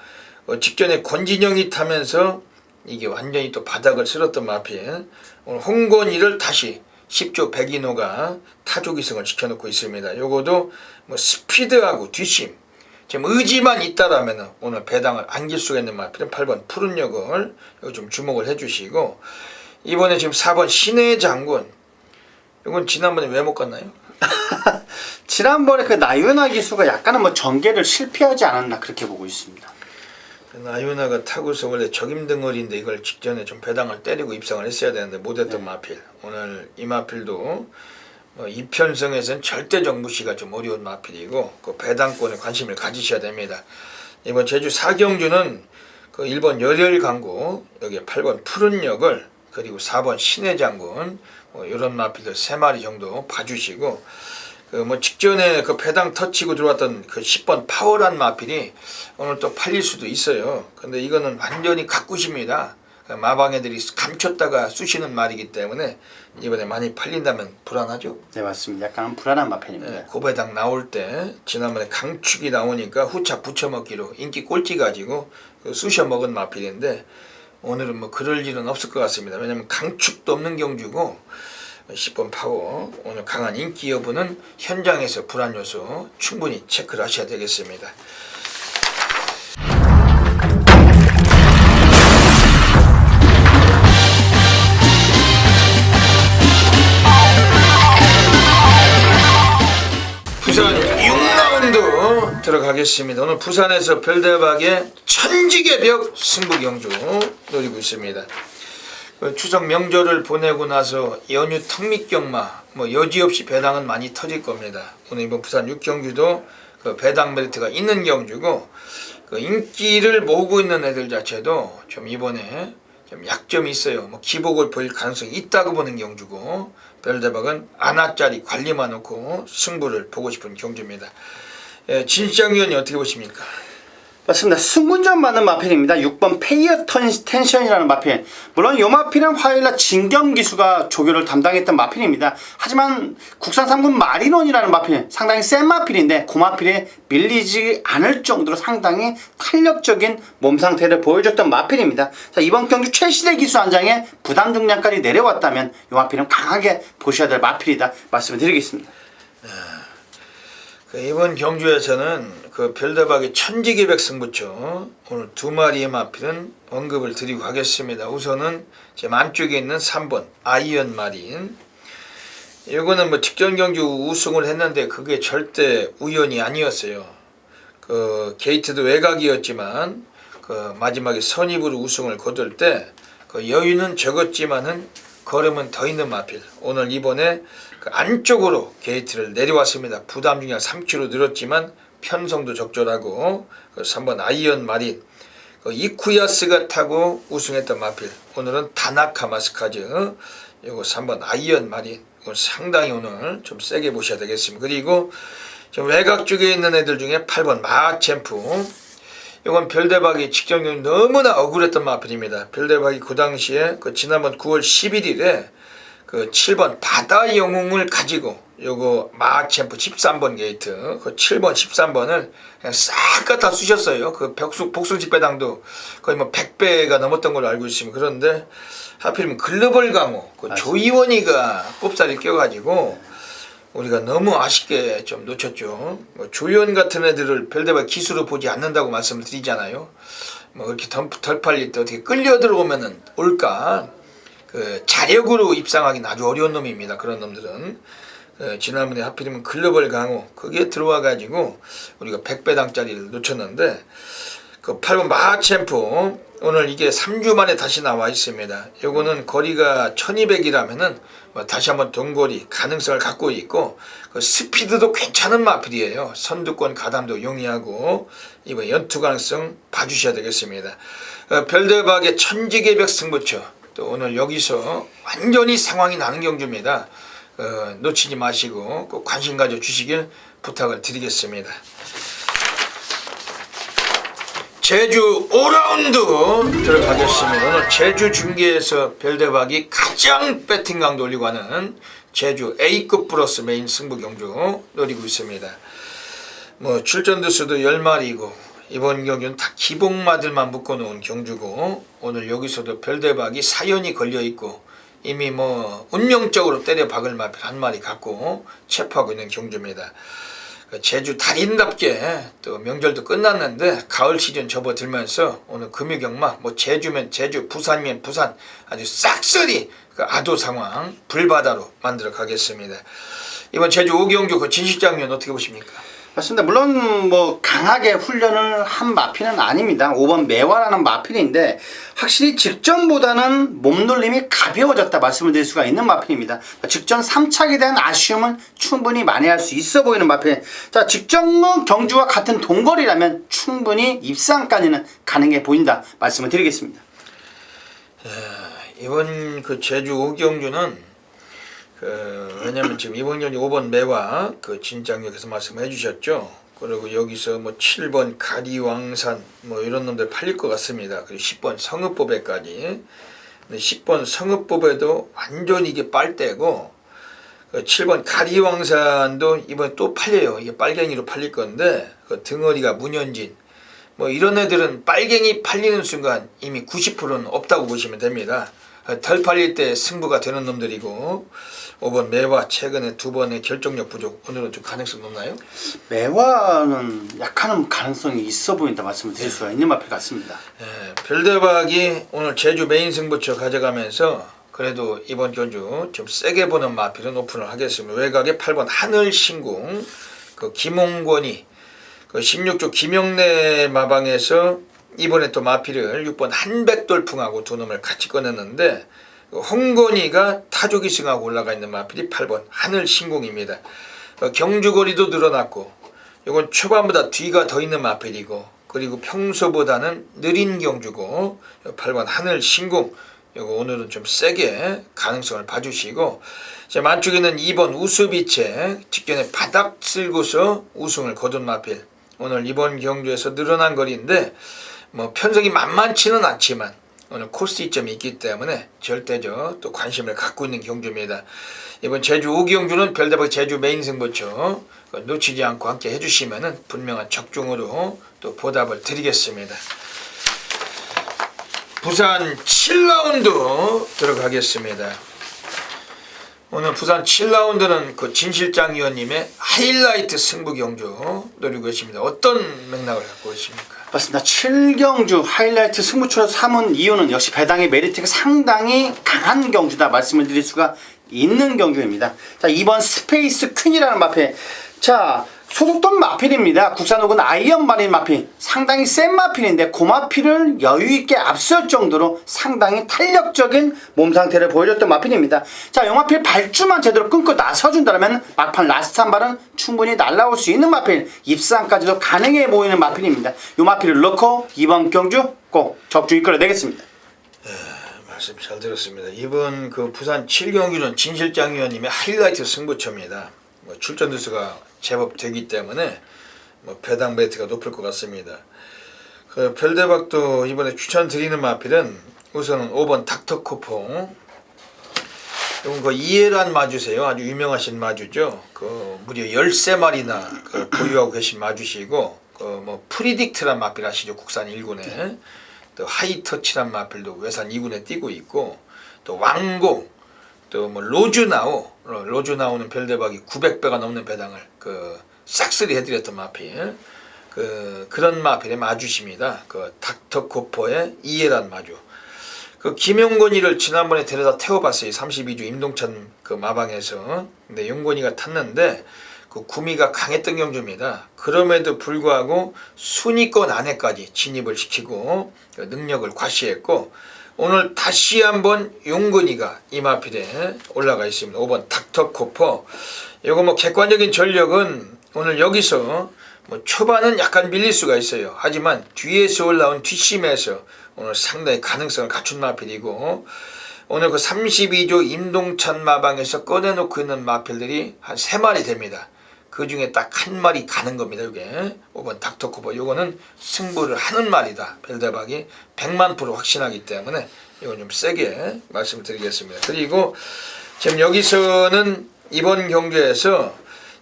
직전에 권진영이 타면서 이게 완전히 또 바닥을 쓸었던 마필. 오늘 홍건이를 다시 10조 백인호가 타조기승을 지켜놓고 있습니다. 요거도 뭐 스피드하고 뒷심 지금 의지만 있다라면 오늘 배당을 안길 수가 있는 마필은 8번 푸른 여걸 이거 좀 주목을 해주시고 이번에 지금 4번 신의 장군 이건 지난번에 왜 못 갔나요? 지난번에 그 나윤아 기수가 약간은 뭐 전개를 실패하지 않았나 그렇게 보고 있습니다. 나윤아가 타고서 원래 적임등어리인데 이걸 직전에 좀 배당을 때리고 입상을 했어야 되는데 못했던 마필. 오늘 이 마필도 이편성에서는 절대적 무시가 좀 어려운 마필이고 그 배당권에 관심을 가지셔야 됩니다. 이번 제주 4경주는 그 1번 열혈 강국 여기 8번 푸른 역을 그리고 4번 신의 장군 이런 마필들 3마리 정도 봐주시고 그 뭐 직전에 그 배당 터치고 들어왔던 그 10번 파워란 마필이 오늘 또 팔릴 수도 있어요. 근데 이거는 완전히 가꾸십니다. 마방애들이 감췄다가 쑤시는 말이기 때문에 이번에 많이 팔린다면 불안하죠. 네, 맞습니다. 약간 불안한 마필입니다. 네, 고배당 나올 때 지난번에 강축이 나오니까 후착 붙여먹기로 인기 꼴찌 가지고 그 쑤셔 먹은 마필인데 오늘은 뭐 그럴 일은 없을 것 같습니다. 왜냐면 강축도 없는 경주고 10번 파워 오늘 강한 인기 여부는 현장에서 불안 요소 충분히 체크를 하셔야 되겠습니다. 부산 6라운드 들어가겠습니다. 오늘 부산에서 별대박의 천지개벽 승부 경주 노리고 있습니다. 추석 명절을 보내고 나서 연휴 턱밑경마 뭐 여지없이 배당은 많이 터질 겁니다. 오늘 이번 부산 6경주도 그 배당 메리트가 있는 경주고 그 인기를 모으고 있는 애들 자체도 좀 이번에 좀 약점이 있어요. 뭐 기복을 보일 가능성이 있다고 보는 경주고 별대박은 안하짜리 관리만 놓고 승부를 보고 싶은 경주입니다. 예, 진시장 위원이 어떻게 보십니까? 맞습니다. 승분전 맞는 마필입니다. 6번 페이어 텐션이라는 마필. 물론 이 마필은 화요일날 진경기수가 조교를 담당했던 마필입니다. 하지만 국산 3군 마리논이라는 마필, 상당히 센 마필인데 그 마필에 밀리지 않을 정도로 상당히 탄력적인 몸 상태를 보여줬던 마필입니다. 자, 이번 경주 최시대 기수 한 장에 부담 등량까지 내려왔다면 이 마필은 강하게 보셔야 될 마필이다 말씀을 드리겠습니다. 이번 경주에서는 그 별대박의 천지개백 승부처 오늘 두 마리의 마필은 언급을 드리고 하겠습니다. 우선은 지금 안쪽에 있는 3번 아이언 마린. 이거는 뭐 직전 경주 우승을 했는데 그게 절대 우연이 아니었어요. 그 게이트도 외곽이었지만 그 마지막에 선입으로 우승을 거둘 때 그 여유는 적었지만은 걸음은 더 있는 마필. 오늘 이번에 그 안쪽으로 게이트를 내려왔습니다. 부담 중량 3kg 늘었지만 편성도 적절하고 그 3번 아이언 마린 그 이쿠야스가 타고 우승했던 마필. 오늘은 다나카 마스카즈 이거 3번 아이언 마린 이거 상당히 오늘 좀 세게 보셔야 되겠습니다. 그리고 지금 외곽 쪽에 있는 애들 중에 8번 마챔프 이건 별대박이 직전 경기 너무나 억울했던 마필입니다. 별대박이 그 당시에 그 지난번 9월 11일에 그 7번 바다 영웅을 가지고 요거 마챔프 13번 게이트 그 7번 13번을 그냥 싹 갖다 쑤셨어요. 그 복숭직 배당도 거의 뭐 100배가 넘었던 걸로 알고 있습니다. 그런데 하필이면 글로벌 강호 그 조이원이가 꼽살이 껴가지고 우리가 너무 아쉽게 좀 놓쳤죠. 뭐 조이원 같은 애들을 별대박 기수로 보지 않는다고 말씀을 드리잖아요. 뭐 그렇게 덜 팔릴 때 어떻게 끌려 들어오면은 올까? 그 자력으로 입상하기는 아주 어려운 놈입니다. 그런 놈들은 지난번에 하필이면 글로벌 강호 그게 들어와 가지고 우리가 100배당짜리를 놓쳤는데 그 8번 마챔프 오늘 이게 3주 만에 다시 나와 있습니다. 요거는 거리가 1200이라면은 뭐 다시 한번 동거리 가능성을 갖고 있고 그 스피드도 괜찮은 마필이에요. 선두권 가담도 용이하고 이번 연투 가능성 봐주셔야 되겠습니다. 별대박의 천지개벽 승부처 또 오늘 여기서 완전히 상황이 나는 경주입니다. 놓치지 마시고 꼭 관심 가져 주시길 부탁을 드리겠습니다. 제주 5라운드 들어가겠습니다. 오늘 제주 중계에서 별대박이 가장 배팅 강도 올리고 하는 제주 A급 플러스 메인 승부 경주 노리고 있습니다. 뭐 출전 수도 10마리고 이번 경주는 다 기복마들만 묶어놓은 경주고 오늘 여기서도 별대박이 사연이 걸려있고 이미 뭐 운명적으로 때려 박을 마필 한 마리 갖고 체포하고 있는 경주입니다. 제주 달인답게 또 명절도 끝났는데 가을 시즌 접어들면서 오늘 금요경마 뭐 제주면 제주 부산이면 부산 아주 싹쓸이 그 아도 상황 불바다로 만들어 가겠습니다. 이번 제주 5경주 그 진실장면 어떻게 보십니까? 맞습니다. 물론 뭐 강하게 훈련을 한 마필은 아닙니다. 5번 매화라는 마필인데 확실히 직전보다는 몸놀림이 가벼워졌다 말씀을 드릴 수가 있는 마필입니다. 직전 3착에 대한 아쉬움은 충분히 만회할 수 있어 보이는 마필. 자, 직전 경주와 같은 동거리라면 충분히 입상까지는 가능해 보인다 말씀을 드리겠습니다. 이번 그 제주 5경주는 왜냐면 지금 이번 경주 5번 매화 그 진장역에서 말씀해 주셨죠. 그리고 여기서 뭐 7번 가리왕산 뭐 이런 놈들 팔릴 것 같습니다. 그리고 10번 성읍보배까지. 근데 10번 성읍보배도 완전히 이게 빨대고 7번 가리왕산도 이번에 또 팔려요. 이게 빨갱이로 팔릴 건데 그 등어리가 문현진 뭐 이런 애들은 빨갱이 팔리는 순간 이미 90%는 없다고 보시면 됩니다. 덜 팔릴 때 승부가 되는 놈들이고 5번 매화 최근에 2번의 결정력 부족 오늘은 좀 가능성 높나요? 매화는 약한 가능성이 있어 보인다 말씀을 드릴 수가 있는 마필 같습니다. 별대박이 오늘 제주 메인 승부처 가져가면서 그래도 이번 경주 좀 세게 보는 마필은 오픈을 하겠습니다. 외곽에 8번 하늘신궁 그 김홍권이 그 16조 김영래 마방에서 이번에 또 마필을 6번 한백돌풍하고 두 놈을 같이 꺼냈는데 홍건희가 타조기승하고 올라가 있는 마필이 8번 하늘신공입니다. 경주거리도 늘어났고 이건 초반보다 뒤가 더 있는 마필이고 그리고 평소보다는 느린 경주고 8번 하늘신공 이거 오늘은 좀 세게 가능성을 봐주시고 자, 만쪽에는 2번 우수비책 직전에 바닥 쓸고서 우승을 거둔 마필 오늘 이번 경주에서 늘어난 거리인데 뭐 편성이 만만치는 않지만 오늘 코스 이점이 있기 때문에 절대적 또 관심을 갖고 있는 경주입니다. 이번 제주 5경주는 별대박 제주 메인 승부처 놓치지 않고 함께 해주시면 분명한 적중으로 또 보답을 드리겠습니다. 부산 7라운드 들어가겠습니다. 오늘 부산 7라운드는 그 진실장 위원님의 하이라이트 승부 경주 노리고 계십니다. 어떤 맥락을 갖고 계십니까? 맞습니다. 7경주 하이라이트 승부처로 삼은 이유는 역시 배당의 메리트가 상당히 강한 경주다 말씀을 드릴 수가 있는 경주입니다. 자, 2번 스페이스 퀸이라는 마필. 자, 소속돈 마필입니다. 국산 혹은 아이언 마린 마필. 상당히 센 마필인데 그 마필을 여유있게 앞설 정도로 상당히 탄력적인 몸 상태를 보여줬던 마필입니다. 자, 이 마필 발주만 제대로 끊고 나서준다면 막판 라스트 한 발은 충분히 날라올 수 있는 마필. 입상까지도 가능해 보이는 마필입니다. 이 마필을 넣고 이번 경주 꼭 적중 이끌어내겠습니다. 말씀 잘 들었습니다. 이번 그 부산 7경주는 진실장 위원님의 하이라이트 승부처입니다. 뭐 출전 두수가 제법 되기 때문에 뭐 배당 메리트가 높을 것 같습니다. 그 별대박도 이번에 추천드리는 마필은 우선은 5번 닥터코포. 이건 그 이해란 마주세요. 아주 유명하신 마주죠. 그 무려 13마리나 그 보유하고 계신 마주시고 그 뭐 프리딕트란 마필 아시죠? 국산 1군에 또 하이터치란 마필도 외산 2군에 뛰고 있고 또 왕공 또 뭐 로즈나우는 별대박이 900배가 넘는 배당을 그 싹쓸이 해드렸던 마필 그런 마필의 마주십니다. 그 닥터코퍼의 이해란 마주. 그 김용건이를 지난번에 데려다 태워봤어요. 32주 임동찬 그 마방에서. 근데 용건이가 탔는데 그 구미가 강했던 경주입니다. 그럼에도 불구하고 순위권 안에까지 진입을 시키고 그 능력을 과시했고 오늘 다시 한번 용근이가 이 마필에 올라가 있습니다. 5번 닥터코퍼. 이거 뭐 객관적인 전력은 오늘 여기서 뭐 초반은 약간 밀릴 수가 있어요. 하지만 뒤에서 올라온 뒷심에서 오늘 상당히 가능성을 갖춘 마필이고 오늘 그 32조 임동찬 마방에서 꺼내놓고 있는 마필들이 한 3마리 됩니다. 그 중에 딱 한 마리 가는 겁니다. 이게 5번 닥터코버. 요거는 승부를 하는 말이다. 별대박이 100만% 확신하기 때문에 이건 좀 세게 말씀드리겠습니다. 그리고 지금 여기서는 이번 경주에서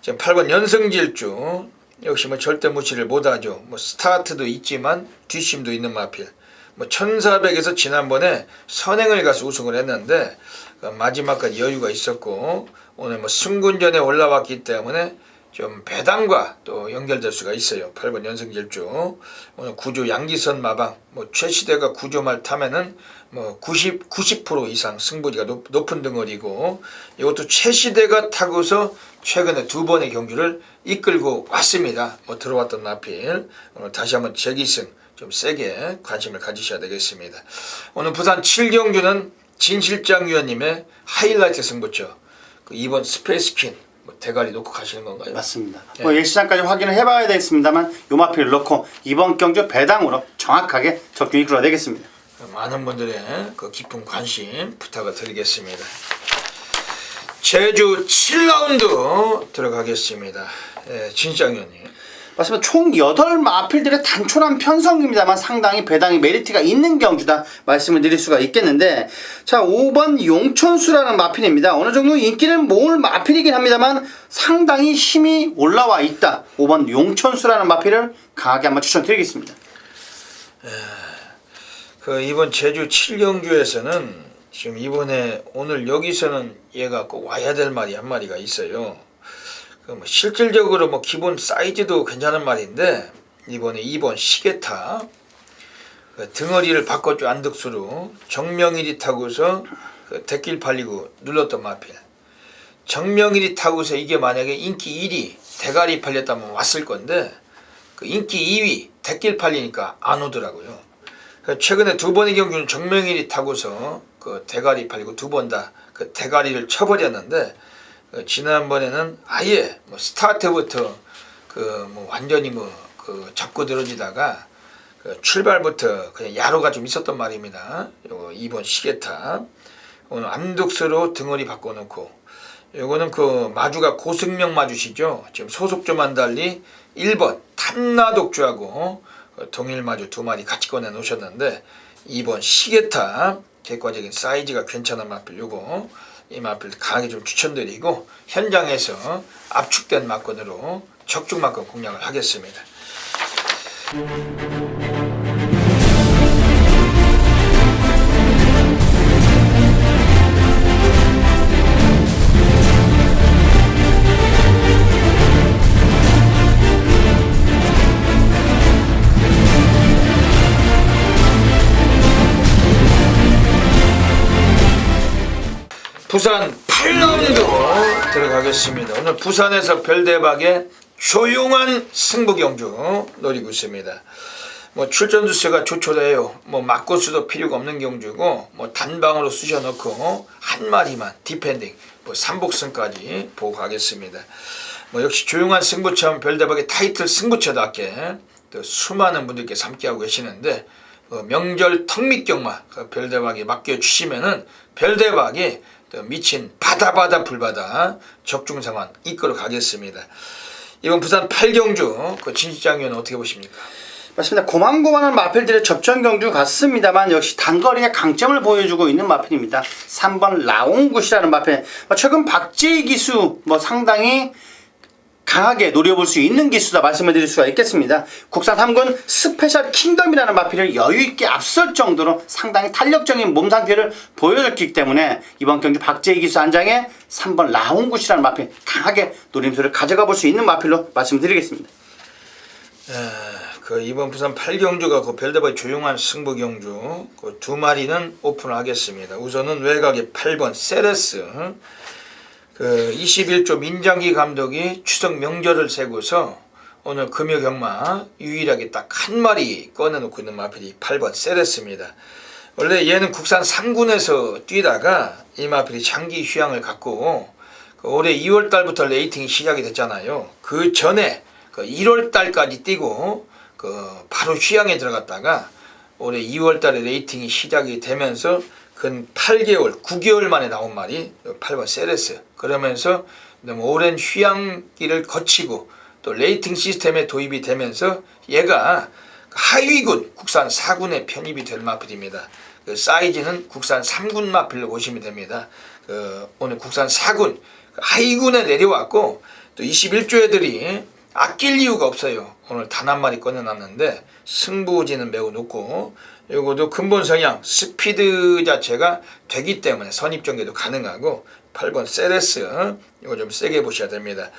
지금 8번 연승질주 역시 뭐 절대 무시를 못하죠. 뭐 스타트도 있지만 뒷심도 있는 마필. 뭐 1400에서 지난번에 선행을 가서 우승을 했는데 마지막까지 여유가 있었고 오늘 뭐 승군전에 올라왔기 때문에 좀 배당과 또 연결될 수가 있어요. 8번 연승질주. 오늘 구조 양기선 마방 뭐 최시대가 구조말 타면은 뭐 90% 이상 승부지가 높은 덩어리고 이것도 최시대가 타고서 최근에 2번의 경주를 이끌고 왔습니다. 뭐 들어왔던 마필. 오늘 다시 한번 재기승 좀 세게 관심을 가지셔야 되겠습니다. 오늘 부산 7경주는 진실장 위원님의 하이라이트 승부처 그 2번 스페이스퀸 뭐 대가리 놓고 가시는 건가요? 맞습니다. 뭐 예시장까지 확인을 해봐야 되겠습니다만 요 마필을 넣고 이번 경주 배당으로 정확하게 적중 이끌어내겠습니다. 많은 분들의 그 깊은 관심 부탁을 드리겠습니다. 제주 7라운드 들어가겠습니다. 진실장 위원님. 맞습니다. 총 8마필들의 단촐한 편성입니다만 상당히 배당의 메리트가 있는 경주다 말씀을 드릴 수가 있겠는데 자 5번 용천수라는 마필입니다. 어느 정도 인기를 모을 마필이긴 합니다만 상당히 힘이 올라와 있다. 5번 용천수라는 마필을 강하게 한번 추천드리겠습니다. 그 이번 제주 7경주에서는 지금 이번에 오늘 여기서는 얘가 꼭 와야 될 말이 한 마리가 있어요. 뭐 실질적으로 뭐 기본 사이즈도 괜찮은 말인데 이번에 2번 시계타 그 등어리를 바꿔줘 안득수로 정명일이 타고서 그 대길 팔리고 눌렀던 마필. 정명일이 타고서 이게 만약에 인기 1위 대가리 팔렸다면 왔을 건데 그 인기 2위 대길 팔리니까 안 오더라고요. 최근에 2번의 경주는 정명일이 타고서 그 그 대가리 팔고 두 번 다 그 대가리를 쳐버렸는데 지난번에는 아예 뭐 스타트부터 그 뭐 완전히 뭐 그 잡고 들어지다가 그 출발부터 그냥 야로가 좀 있었던 말입니다. 요거 2번 시계탑 오늘 암둑스로 등허리 바꿔놓고 요거는 그 마주가 고승명 마주시죠. 지금 소속조만 달리 1번 탐나독주하고 동일마주 두 마리 같이 꺼내 놓으셨는데 2번 시계탑 객관적인 사이즈가 괜찮은 마필 요거 이 마필 강하게 좀 추천드리고 현장에서 압축된 막건으로 적중 막건 공략을 하겠습니다. 부산 8라운드 들어가겠습니다. 오늘 부산에서 별대박의 조용한 승부 경주 노리고 있습니다. 뭐 출전 두수가 조촐해요. 뭐 맞고수도 필요가 없는 경주고 뭐 단방으로 쑤셔넣고 한 마리만 디펜딩 뭐 삼복승까지 보고 가겠습니다. 뭐 역시 조용한 승부처럼 별대박의 타이틀 승부처답게 또 수많은 분들께서 함께하고 계시는데 명절 턱밑경마 별대박이 맡겨주시면은 별대박이 미친 바다바다 불바다 적중상황 이끌어 가겠습니다. 이번 부산 8경주 그 진실장 위원 어떻게 보십니까? 맞습니다. 고만고만한 마필들의 접전 경주 같습니다만 역시 단거리의 강점을 보여주고 있는 마필입니다. 3번 라옹굿이라는 마필. 최근 박재희 기수 상당히 강하게 노려볼 수 있는 기수다 말씀을 드릴 수가 있겠습니다. 국산 3군 스페셜 킹덤이라는 마필을 여유있게 앞설 정도로 상당히 탄력적인 몸 상태를 보여줬기 때문에 이번 경주 박재희 기수 안장에 3번 라옹굿이라는 마필 강하게 노림수를 가져가 볼 수 있는 마필로 말씀드리겠습니다. 그 이번 부산 8경주가 그 별대박의 조용한 승부 경주 그 두 마리는 오픈을 하겠습니다. 우선은 외곽의 8번 세레스 그 21조 민장기 감독이 추석 명절을 세고서 오늘 금요 경마 유일하게 딱 한 마리 꺼내놓고 있는 마필이 8번 세레스입니다. 원래 얘는 국산 3군에서 뛰다가 이 마필이 장기 휴양을 갖고 그 올해 2월 달부터 레이팅이 시작이 됐잖아요. 그 전에 그 1월 달까지 뛰고 그 바로 휴양에 들어갔다가 올해 2월 달에 레이팅이 시작이 되면서 근 8개월, 9개월 만에 나온 말이 8번 세레스. 그러면서 너무 오랜 휴양기를 거치고 또 레이팅 시스템에 도입이 되면서 얘가 하위군 국산 4군에 편입이 될 마필입니다. 그 사이즈는 국산 3군 마필로 보시면 됩니다. 그 오늘 국산 4군 하위군에 내려왔고 또 21조 애들이 아낄 이유가 없어요. 오늘 단 한 마리 꺼내놨는데 승부지는 매우 높고 요것도 근본 성향 스피드 자체가 되기 때문에 선입전개도 가능하고 8번 세레스 이거 좀 세게 보셔야 됩니다.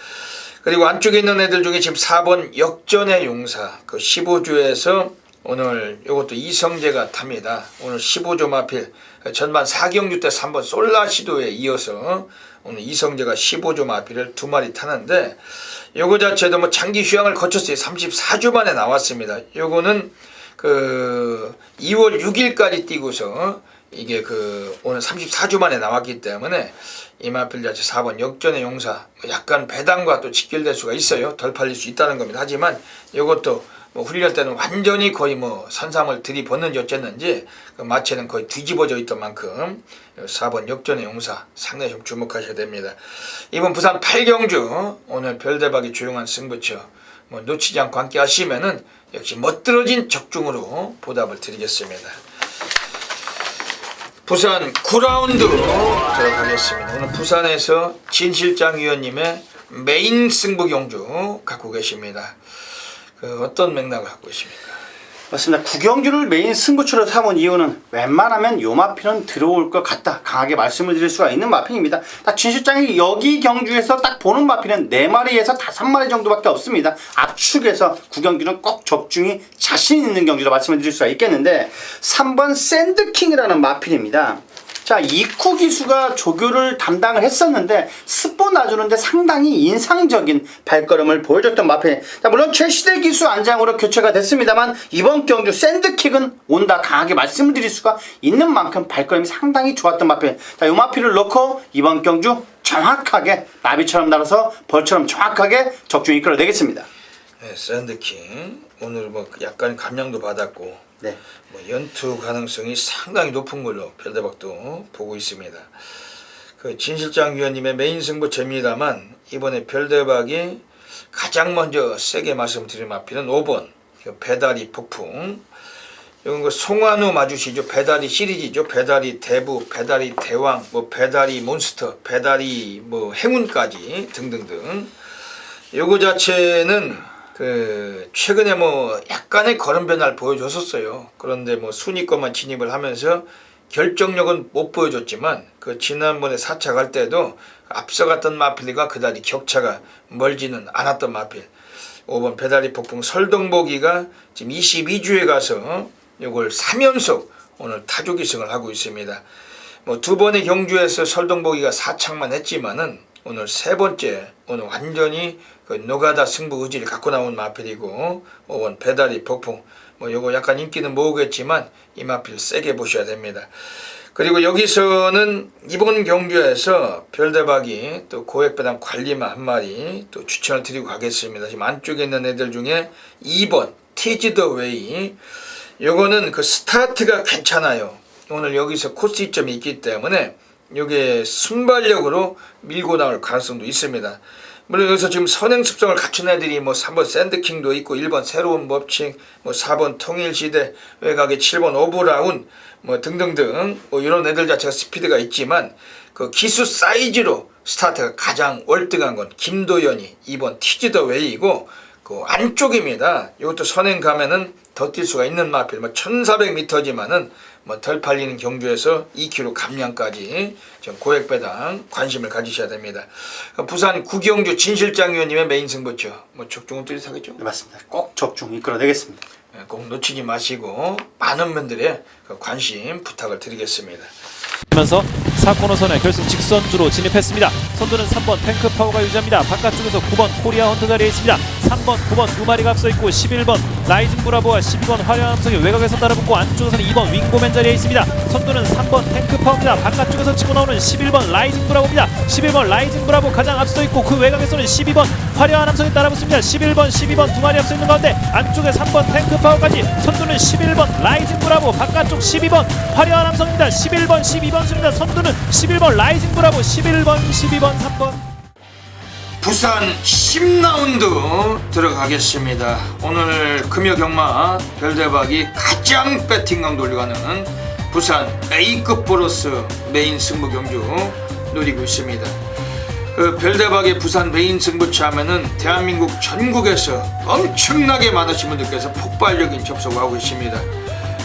그리고 안쪽에 있는 애들 중에 지금 4번 역전의 용사 그 15조에서 오늘 요것도 이성재가 탑니다. 오늘 15조 마필 전반 4경주 때 3번 솔라시도에 이어서 오늘 이성재가 15조 마필을 두 마리 타는데 요거 자체도 뭐 장기 휴양을 거쳤어요. 34주 만에 나왔습니다. 요거는 그 2월 6일까지 뛰고서 이게 그 오늘 34주 만에 나왔기 때문에 이 마필 자체 4번 역전의 용사 약간 배당과 또 직결될 수가 있어요. 덜 팔릴 수 있다는 겁니다. 하지만 이것도 뭐 훈련 때는 완전히 거의 뭐 선삼을 들이붓는지 어쨌는지 그 마체는 거의 뒤집어져 있던 만큼 4번 역전의 용사 상당히 좀 주목하셔야 됩니다. 이번 부산 8경주 오늘 별대박이 조용한 승부처 뭐 놓치지 않고 함께 하시면은 역시 멋들어진 적중으로 보답을 드리겠습니다. 부산 9라운드 들어가겠습니다. 오늘 부산에서 진 실장 위원님의 메인 승부 경주 갖고 계십니다. 그 어떤 맥락을 갖고 계십니까? 맞습니다. 구경주를 메인 승부처로 삼은 이유는 웬만하면 요 마필은 들어올 것 같다 강하게 말씀을 드릴 수가 있는 마필입니다. 딱 진 실장이 여기 경주에서 딱 보는 마필은 4마리에서 5마리 정도밖에 없습니다. 압축해서 구경주는 꼭 적중이 자신 있는 경주로 말씀을 드릴 수가 있겠는데 3번 샌드킹이라는 마필입니다. 자, 이쿠 기수가 조교를 담당을 했었는데 스포 놔주는데 상당히 인상적인 발걸음을 보여줬던 마페. 자, 물론 최시대 기수 안장으로 교체가 됐습니다만 이번 경주 샌드킥은 온다 강하게 말씀을 드릴 수가 있는 만큼 발걸음이 상당히 좋았던 마페. 자, 요 마피를 넣고 이번 경주 정확하게 나비처럼 날아서 벌처럼 정확하게 적중 이끌어내겠습니다. 네, 샌드킹 오늘 뭐 약간 감량도 받았고 네. 뭐 연투 가능성이 상당히 높은 걸로 별대박도 보고 있습니다. 그 진실장 위원님의 메인 승부처입니다만 이번에 별대박이 가장 먼저 세게 말씀드린 마필은 5번 그 배다리 폭풍. 이건 그 송환우 마주시죠. 배다리 시리즈죠. 배다리 대부, 배다리 대왕, 뭐 배다리 몬스터, 배다리 뭐 행운까지 등등등. 요거 자체는 그 최근에 뭐 약간의 걸음 변화를 보여줬었어요. 그런데 뭐 순위권만 진입을 하면서 결정력은 못 보여줬지만 그 지난번에 4차 갈 때도 앞서갔던 마필과 그다지 격차가 멀지는 않았던 마필. 5번 배다리 폭풍 설동보기가 지금 22주에 가서 요걸 3연속 오늘 타조기승을 하고 있습니다. 뭐 두 번의 경주에서 설동보기가 4착만 했지만은 오늘 세 번째 오늘 완전히 그 노가다 승부 의지를 갖고 나온 마필이고 5번 배다리 폭풍 뭐 요거 약간 인기는 모으겠지만 이 마필 세게 보셔야 됩니다. 그리고 여기서는 이번 경주에서 별대박이 또 고액배당 관리마 한 마리 또 추천을 드리고 가겠습니다. 지금 안쪽에 있는 애들 중에 2번 티즈 더 웨이 요거는 그 스타트가 괜찮아요. 오늘 여기서 코스 이점이 있기 때문에 요게 순발력으로 밀고 나올 가능성도 있습니다. 물론 여기서 지금 선행 습성을 갖춘 애들이 뭐 3번 샌드킹도 있고 1번 새로운 법칙 뭐 4번 통일시대 외곽의 7번 오브라운 뭐 등등등 뭐 이런 애들 자체가 스피드가 있지만 그 기수 사이즈로 스타트가 가장 월등한 건 김도연이 2번 티즈 더 웨이이고 그 안쪽입니다. 이것도 선행 가면은 더 뛸 수가 있는 마필 뭐 1400m지만은 뭐 덜 팔리는 경주에서 2km 감량까지 좀 고액배당 관심을 가지셔야 됩니다. 부산 구경주 진실장 위원님의 메인 승부처 뭐 적중은 뚜렷하겠죠? 네, 맞습니다. 꼭 적중 이끌어내겠습니다. 꼭 놓치지 마시고 많은 분들의 관심 부탁을 드리겠습니다. 면서 4코너 선에 결승 직선주로 진입했습니다. 선두는 3번 탱크 파워가 유지합니다. 바깥쪽에서 9번 코리아 헌터 자리에 있습니다. 3번, 9번 두 마리가 앞서 있고 11번 라이징 브라보와 12번 화려한 함성이 외곽에서 따라붙고 안쪽에서는 2번 윙고맨 자리에 있습니다. 선두는 3번 탱크 파워입니다. 바깥쪽에서 치고 나오는 11번 라이징 브라보입니다. 11번 라이징 브라보 가장 앞서 있고 그 외곽에서는 12번 화려한 함성이 따라붙습니다. 11번, 12번 두 마리 앞서 있는 가운데 안쪽에 3번 탱크 파워까지 선두는 11번 라이징 브라보 바깥쪽 12번 화려한 함성입니다. 11번, 12번 수입니다. 선두는 11번 라이징 브라보 11번, 12번, 3번 부산 10라운드 들어가겠습니다. 오늘 금요경마 별대박이 가장 배팅강 돌려가는 부산 A급 보너스 메인 승부 경주 노리고 있습니다. 그 별대박의 부산 메인 승부처 하면은 대한민국 전국에서 엄청나게 많으신 분들께서 폭발적인 접속을 하고 있습니다.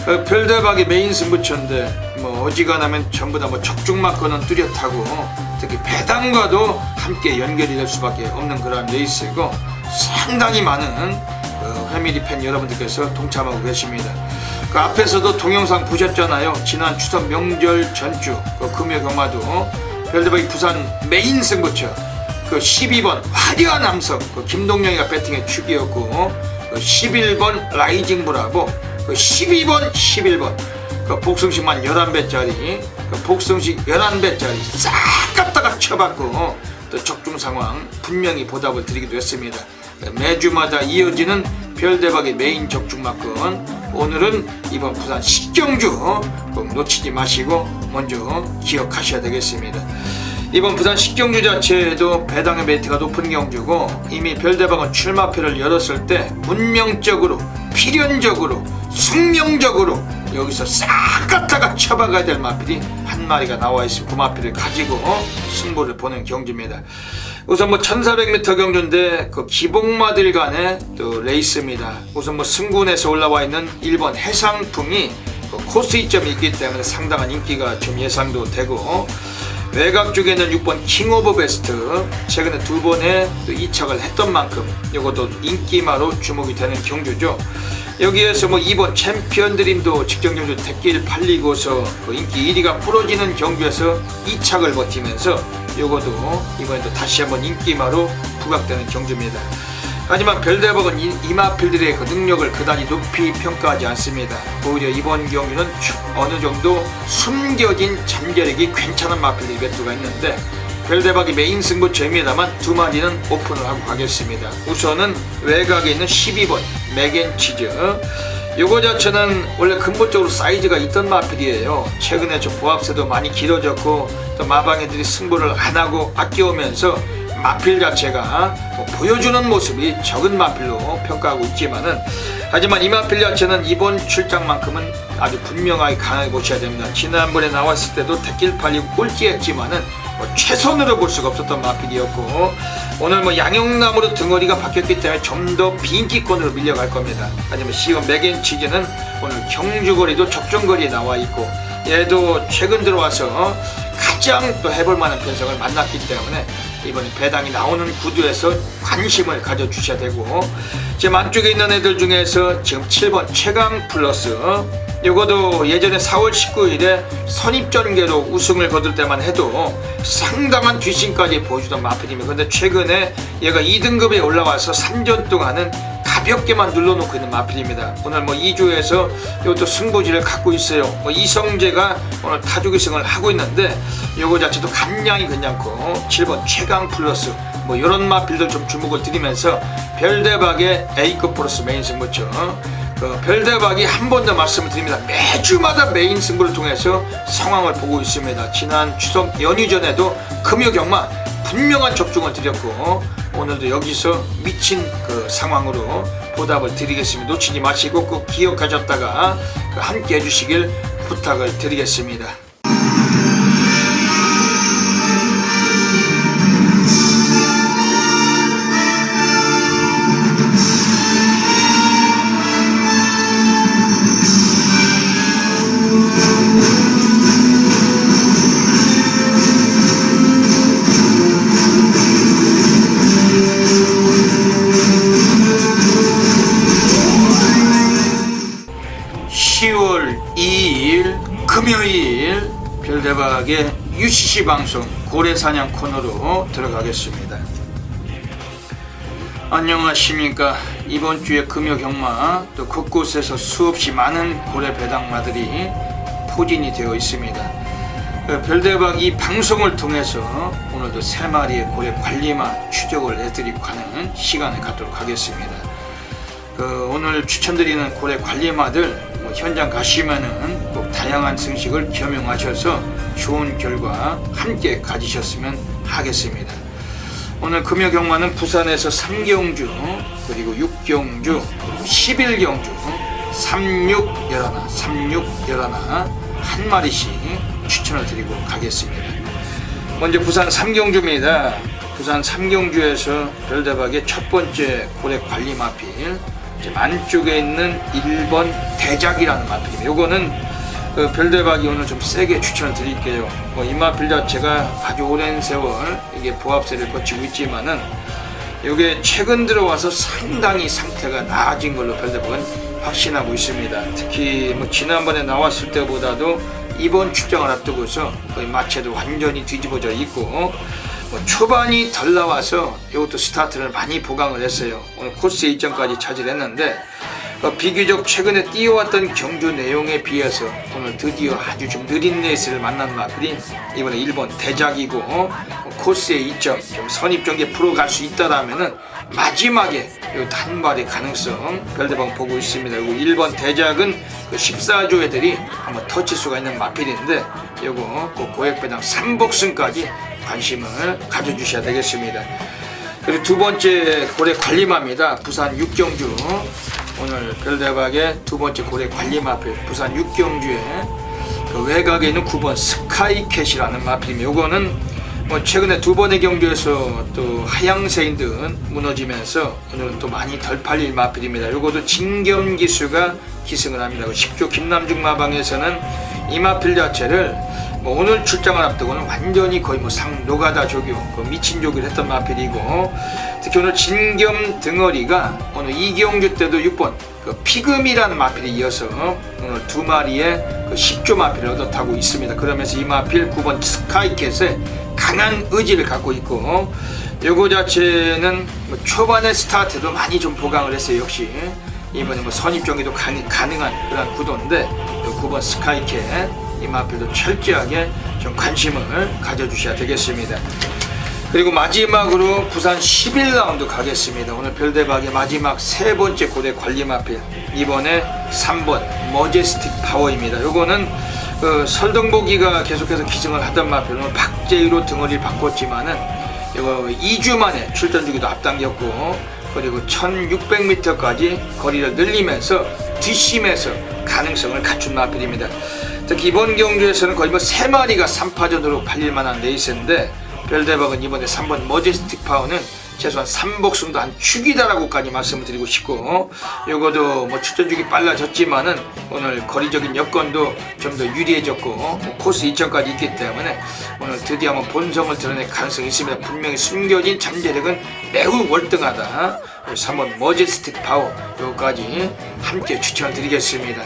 그 별대박의 메인 승부처인데 뭐 어지간하면 전부 다 뭐 적중마커는 뚜렷하고 특히 배당과도 함께 연결이 될 수밖에 없는 그런 레이스이고 상당히 많은 그 패밀리 팬 여러분들께서 동참하고 계십니다. 그 앞에서도 동영상 보셨잖아요. 지난 추석 명절 전주 그 금요경마도 별대박이 부산 메인 승부처 그 12번 화려한 함성 그 김동영이가 배팅의 축이었고 그 11번 라이징 브라보 그 12번 그 복승식만 11배짜리 그 복승식 11배짜리 싹 갖다가 쳐받고 또 적중 상황 분명히 보답을 드리기도 했습니다. 매주마다 이어지는 별대박의 메인 적중마건 오늘은 이번 부산 식경주 꼭 놓치지 마시고 먼저 기억하셔야 되겠습니다. 이번 부산 식경주 자체에도 배당의 메리트가 높은 경주고 이미 별대박은 출마표를 열었을 때 문명적으로 필연적으로 숙명적으로 여기서 싹 갖다가 쳐박아야 될 마필이 한 마리가 나와 있으면 그 마필을 가지고 승부를 보는 경주입니다. 우선 뭐 1400m 경주인데 그 기복마들 간의 또 레이스입니다. 우선 뭐 승군에서 올라와 있는 1번 해상풍이 그 코스 이점이 있기 때문에 상당한 인기가 좀 예상도 되고 외곽 쪽에는 6번 킹 오브 베스트 최근에 두 번의 또 이착을 했던 만큼 이것도 인기마로 주목이 되는 경주죠. 여기에서 뭐 이번 챔피언 드림도 직전 경주 대길 팔리고서 그 인기 1위가 부러지는 경주에서 2착을 버티면서 요것도 이번에도 다시 한번 인기마로 부각되는 경주입니다. 하지만 별대박은 이마필들의 그 능력을 그다지 높이 평가하지 않습니다. 오히려 이번 경주는 어느 정도 숨겨진 잠재력이 괜찮은 마필들이 몇 두가 있는데 별대박이 메인 승부처입니다만 두 마리는 오픈을 하고 가겠습니다. 우선은 외곽에 있는 12번 맥앤치즈, 요거 자체는 원래 근본적으로 사이즈가 있던 마필이에요. 최근에 좀 보합세도 많이 길어졌고 또 마방애들이 승부를 안 하고 아껴오면서 마필 자체가 뭐 보여주는 모습이 적은 마필로 평가하고 있지만은, 하지만 이 마필 자체는 이번 출장만큼은 아주 분명하게 강하게 보셔야 됩니다. 지난번에 나왔을 때도 대길 팔리고 꼴찌했지만은 뭐 최선으로 볼 수가 없었던 마필이었고, 오늘 뭐 양용나무로 등어리가 바뀌었기 때문에 좀 더 비인기권으로 밀려갈 겁니다. 하지만 시원 맥앤치즈는 오늘 경주거리도 적정거리에 나와 있고, 얘도 최근 들어와서 가장 또 해볼 만한 편성을 만났기 때문에 이번에 배당이 나오는 구두에서 관심을 가져주셔야 되고, 지금 안쪽에 있는 애들 중에서 지금 7번 최강 플러스, 이것도 예전에 4월 19일에 선입전개로 우승을 거둘 때만 해도 상당한 뒷심까지 보여주던 마필입니다. 그런데 최근에 얘가 2등급에 올라와서 3전 동안은 가볍게만 눌러놓고 있는 마필입니다. 오늘 뭐 2조에서 이것도 승부지를 갖고 있어요. 뭐 이성재가 오늘 타주기승을 하고 있는데 요거 자체도 감량이 괜찮고 7번 최강 플러스 뭐 이런 마필들 좀 주목을 드리면서 별대박의 A급 플러스 메인 승부처, 그 별대박이 한 번 더 말씀을 드립니다. 매주마다 메인 승부를 통해서 상황을 보고 있습니다. 지난 추석 연휴 전에도 금요경마 분명한 접종을 드렸고 오늘도 여기서 미친 그 상황으로 보답을 드리겠습니다. 놓치지 마시고 꼭 기억하셨다가 함께 해주시길 부탁을 드리겠습니다. 금요일 별대박의 UCC 방송 고래사냥 코너로 들어가겠습니다. 안녕하십니까. 이번 주에 금요경마 또 곳곳에서 수없이 많은 고래 배당마들이 포진이 되어 있습니다. 별대박 이 방송을 통해서 오늘도 3마리의 고래 관리마 추적을 해드리고 하는 시간을 갖도록 하겠습니다. 오늘 추천드리는 고래 관리마들 현장 가시면은 꼭 다양한 승식을 겸용하셔서 좋은 결과 함께 가지셨으면 하겠습니다. 오늘 금요경마는 부산에서 3경주 그리고 6경주 11경주 3611 한 마리씩 추천을 드리고 가겠습니다. 먼저 부산 3경주입니다. 부산 3경주에서 별대박의 첫 번째 고래 관리 마필 안쪽에 있는 1번 대작이라는 마필입니다. 요거는 별대박이 오늘 좀 세게 추천을 드릴게요. 이 마필 자체가 아주 오랜 세월 이게 보합세를 거치고 있지만은 요게 최근 들어와서 상당히 상태가 나아진 걸로 별대박은 확신하고 있습니다. 특히 지난번에 나왔을 때보다도 이번 출장을 앞두고서 거의 마체도 완전히 뒤집어져 있고 초반이 덜 나와서 이것도 스타트를 많이 보강을 했어요. 오늘 코스 일정까지 차지했는데 비교적 최근에 뛰어왔던 경주 내용에 비해서 오늘 드디어 아주 좀 느린 레이스를 만난 마필이 이번에 1번 대작이고 코스의 이점 좀 선입전개 풀어갈 수 있다라면은 마지막에 한 발의 가능성 별대박 보고 있습니다. 그리고 1번 대작은 14조 애들이 한번 터칠 수가 있는 마필인데 요거 고액배당 3복승까지 관심을 가져주셔야 되겠습니다. 그리고 두 번째 고래 관리마입니다. 부산 6경주 오늘 별대박의 두 번째 고래 관리마필 부산 6경주에 외곽에 있는 9번 스카이캣이라는 마필입니다. 요거는 최근에 두 번의 경주에서 또 하향세인 듯 무너지면서 오늘은 또 많이 덜 팔릴 마필입니다. 요것도 진겸기수가 기승을 합니다. 10조 김남중 마방에서는 이 마필 자체를 오늘 출장을 앞두고는 완전히 거의 상 노가다 조교 미친 조교를 했던 마필이고 특히 오늘 진겸 등어리가 오늘 이경주 때도 6번 그 피금이라는 마필에 이어서 오늘 두 마리의 그 10조 마필을 얻어 타고 있습니다. 그러면서 이 마필 9번 스카이캣에 강한 의지를 갖고 있고, 요거 자체는 뭐 초반에 스타트도 많이 좀 보강을 했어요. 역시 이번에 뭐 선입정예도 가능한 그런 구도인데, 요 9번 스카이캣 이 마필도 철저하게 좀 관심을 가져주셔야 되겠습니다. 그리고 마지막으로 부산 11라운드 가겠습니다. 오늘 별대박의 마지막 세 번째 고대 관리 마필, 이번에 3번 머제스틱 파워입니다. 요거는 설동보기가 계속해서 기승을 하던 마필은 박재희로 등어리를 바꿨지만은 이거 2주 만에 출전 주기도 앞당겼고, 그리고 1600m까지 거리를 늘리면서 뒷심에서 가능성을 갖춘 마필입니다. 특히 이번 경주에서는 거의 뭐 3마리가 3파전으로 팔릴 만한 레이스인데, 별대박은 이번에 3번 머제스틱 파워는 최소한 3복승도 한 축이다라고까지 말씀을 드리고 싶고, 요거도 뭐 출전주기 빨라졌지만은 오늘 거리적인 여건도 좀 더 유리해졌고 코스 2천까지 있기 때문에 오늘 드디어 한번 본성을 드러낼 가능성이 있습니다. 분명히 숨겨진 잠재력은 매우 월등하다. 3번 머제스틱 파워 요거까지 함께 추천드리겠습니다.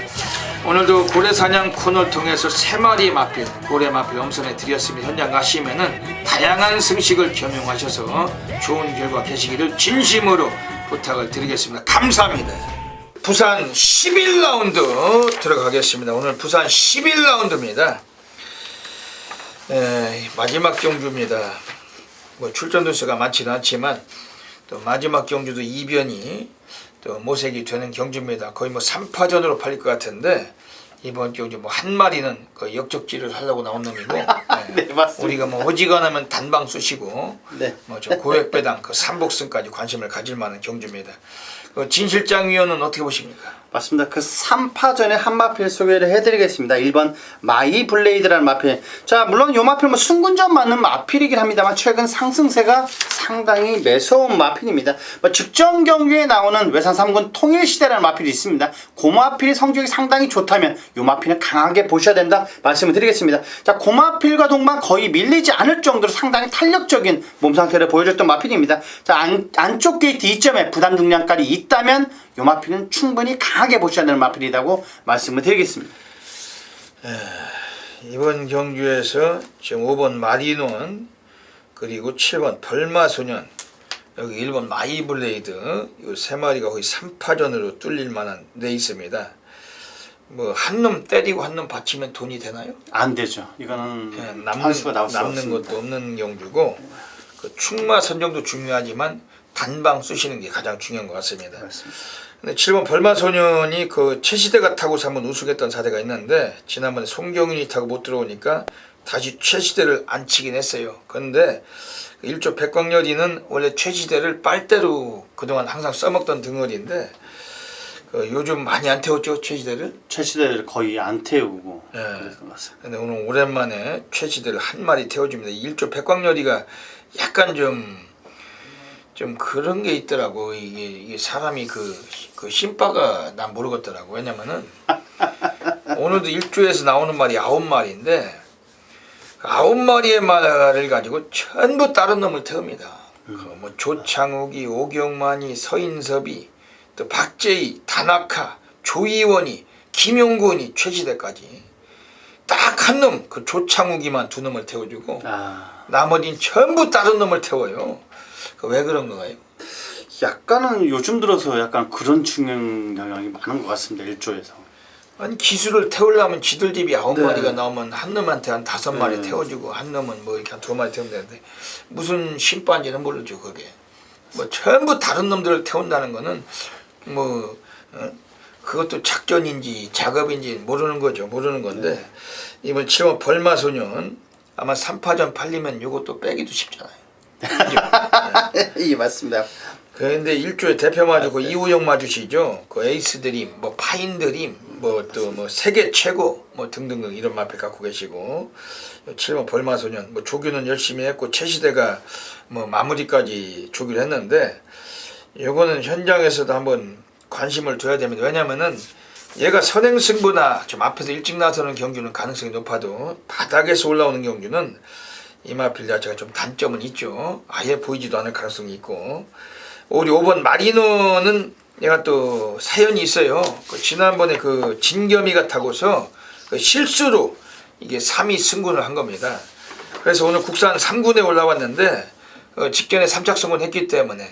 오늘도 고래사냥 코너를 통해서 3마리의 마필, 고래 마필 엄선해 드렸습니다. 현장 가시면은 다양한 승식을 겸용하셔서 좋은 결과 계시기를 진심으로 부탁을 드리겠습니다. 감사합니다. 부산 11라운드 들어가겠습니다. 오늘 부산 11라운드입니다. 마지막 경주입니다. 뭐 출전 두수가 많지는 않지만 또 마지막 경주도 이변이 또 모색이 되는 경주입니다. 거의 뭐 3파전으로 팔릴 것 같은데, 이번 경주 뭐 한 마리는 그 역적질을 하려고 나온 놈이고, 네, 맞습니다. 우리가 뭐 어지간하면 단방 쑤시고, 네. 뭐 저 고액배당 그 3복승까지 관심을 가질 만한 경주입니다. 진 실장 위원은 어떻게 보십니까? 맞습니다. 그 3파전의 한 마필 소개를 해드리겠습니다. 1번 마이 블레이드라는 마필. 자, 물론 이 마필 뭐 승군전 맞는 마필이긴 합니다만 최근 상승세가 상당히 매서운 마필입니다. 뭐 직전 경기에 나오는 외산 3군 통일시대라는 마필이 있습니다. 그 마필이 성적이 상당히 좋다면 이 마필은 강하게 보셔야 된다 말씀을 드리겠습니다. 자, 그 마필과 동반 거의 밀리지 않을 정도로 상당히 탄력적인 몸 상태를 보여줬던 마필입니다. 자, 안쪽 게이트 2점에 부담 중량까지 있다면 이 마필은 충분히 강하게 보셔야 되는 마필이라고 말씀을 드리겠습니다. 이번 경주에서 지금 5번 마리논, 그리고 7번 벌마소년, 여기 1번 마이블레이드, 이 3마리가 거의 3파전으로 뚫릴 만한 레이스입니다. 뭐 한 놈 때리고 한 놈 받치면 돈이 되나요? 안 되죠. 이거는 남는 것도 없는 경주고, 그 충마 선정도 중요하지만 단방 쑤시는 게 가장 중요한 것 같습니다. 맞습니다. 근데 7번 벌마소년이 그 최시대가 타고서 한번 우승했던 사례가 있는데, 지난번에 송경윤이 타고 못 들어오니까 다시 최시대를 안치긴 했어요. 그런데 1조 백광열이는 원래 최시대를 빨대로 그동안 항상 써먹던 등어리인데, 요즘 많이 안 태웠죠, 최시대를? 최시대를 거의 안 태우고. 예. 근데 오늘 오랜만에 최시대를 한 마리 태워줍니다. 1조 백광열이가 약간 좀 그런 게 있더라고. 이게 사람이 그 신바가 난 모르겠더라고. 왜냐면은 오늘도 1조에서 나오는 말이 9마리인데 9마리의 말을 가지고 전부 다른 놈을 태웁니다. 뭐 조창욱이, 오경만이, 서인섭이, 또 박재희, 다나카, 조이원이, 김용군이 최시대까지 딱 한 놈, 그 조창욱이만 2놈을 태워주고 나머지는 전부 다른 놈을 태워요. 왜 그런 거예요? 약간은 요즘 들어서 약간 그런 중요한 영향이 많은 것 같습니다. 1조에서. 아니 기술을 태우려면 지들 집이 9마리가 네. 나오면 한 놈한테 한 5마리 태워주고 한 놈은 뭐 이렇게 한 2마리 태우면 되는데 무슨 심판지는 모르죠. 그게 뭐 전부 다른 놈들을 태운다는 거는 뭐 그것도 작전인지 작업인지 모르는 거죠. 모르는 건데 이번 7번 벌마소년 아마 3파전 팔리면 이것도 빼기도 쉽잖아요. 예, 맞습니다. 그런데 1조에 대표 마주고 이우영 마주시죠. 그 에이스 드림, 뭐 파인 드림, 뭐 또 뭐 세계 최고 뭐 등등등 이런 마필 갖고 계시고 7번 벌마소년, 뭐 조규는 열심히 했고 최시대가 뭐 마무리까지 조기를 했는데 요거는 현장에서도 한번 관심을 둬야 됩니다. 왜냐면은 얘가 선행승부나 좀 앞에서 일찍 나서는 경주는 가능성이 높아도 바닥에서 올라오는 경주는 이마필 자체가 좀 단점은 있죠. 아예 보이지도 않을 가능성이 있고, 우리 5번 마리노는 내가 또 사연이 있어요. 지난번에 진겸이가 타고서 실수로 이게 3위 승군을 한 겁니다. 그래서 오늘 국산 3군에 올라왔는데 직전에 3착 승군했기 때문에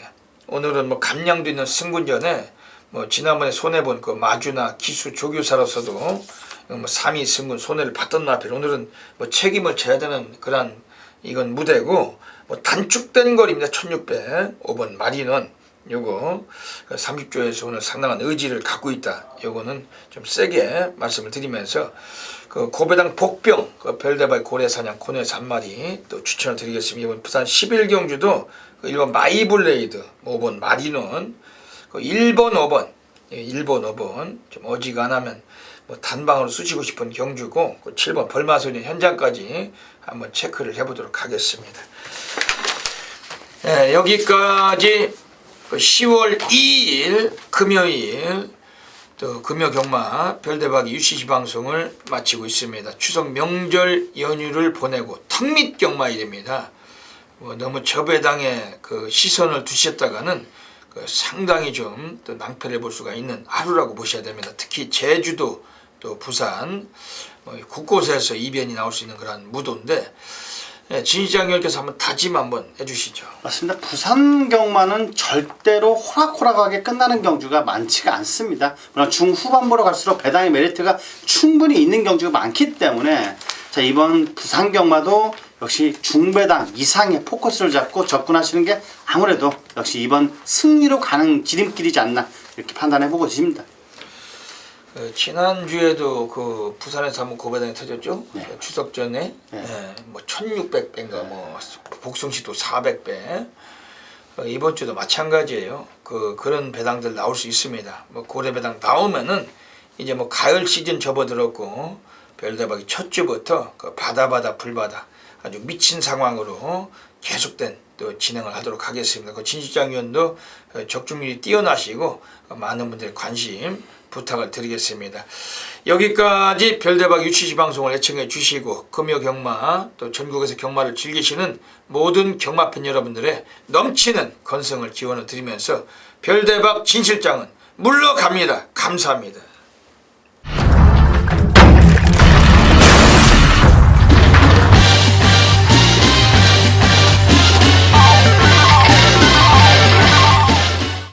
오늘은 뭐 감량도 있는 승군전에 뭐 지난번에 손해본 마주나 기수 조교사로서도 뭐 3위 승군 손해를 봤던 마필, 오늘은 뭐 책임을 져야 되는 그런 이건 무대고, 뭐 단축된 거리입니다. 1600 5번 마리는 요거 30조에서 오늘 상당한 의지를 갖고 있다. 요거는 좀 세게 말씀을 드리면서 고배당 복병 별대발 고래사냥 코너에서 한 마리 또 추천을 드리겠습니다. 이번 부산 11경주도 1번 마이블레이드, 5번 마리논, 1번 5번 1번 좀 어지간하면 뭐 단방으로 쓰시고 싶은 경주고, 7번 벌마소년 현장까지 한번 체크를 해보도록 하겠습니다. 네, 여기까지 10월 2일 금요일 또 금요경마 별대박이 UCC 방송을 마치고 있습니다. 추석 명절 연휴를 보내고 턱밑 경마일입니다. 뭐 너무 저배당에 시선을 두셨다가는 상당히 좀 또 낭패를 볼 수가 있는 하루라고 보셔야 됩니다. 특히 제주도 또 부산 뭐 곳곳에서 이변이 나올 수 있는 그런 무도인데, 진시장님께서 한번 다짐 한번 해주시죠. 맞습니다. 부산 경마는 절대로 호락호락하게 끝나는 경주가 많지가 않습니다. 물론 중후반부로 갈수록 배당의 메리트가 충분히 있는 경주가 많기 때문에, 자, 이번 부산 경마도 역시 중배당 이상의 포커스를 잡고 접근하시는 게 아무래도 역시 이번 승리로 가는 지름길이지 않나, 이렇게 판단해보고 있습니다. 지난주에도 부산에서 한번 고배당이 터졌죠. 네. 추석 전에 뭐 1600배인가 뭐 복숭시도 400배. 이번 주도 마찬가지예요. 그런 배당들 나올 수 있습니다. 뭐 고래 배당 나오면은 이제 뭐 가을 시즌 접어들었고, 별대박이 첫 주부터 바다 불바다 아주 미친 상황으로 계속된 또 진행을 하도록 하겠습니다. 진시장 위원도 적중률이 뛰어나시고 많은 분들의 관심 부탁을 드리겠습니다. 여기까지 별대박 UCC 방송을 애청해 주시고 금요 경마 또 전국에서 경마를 즐기시는 모든 경마팬 여러분들의 넘치는 건성을 기원을 드리면서 별대박 진실장은 물러갑니다. 감사합니다.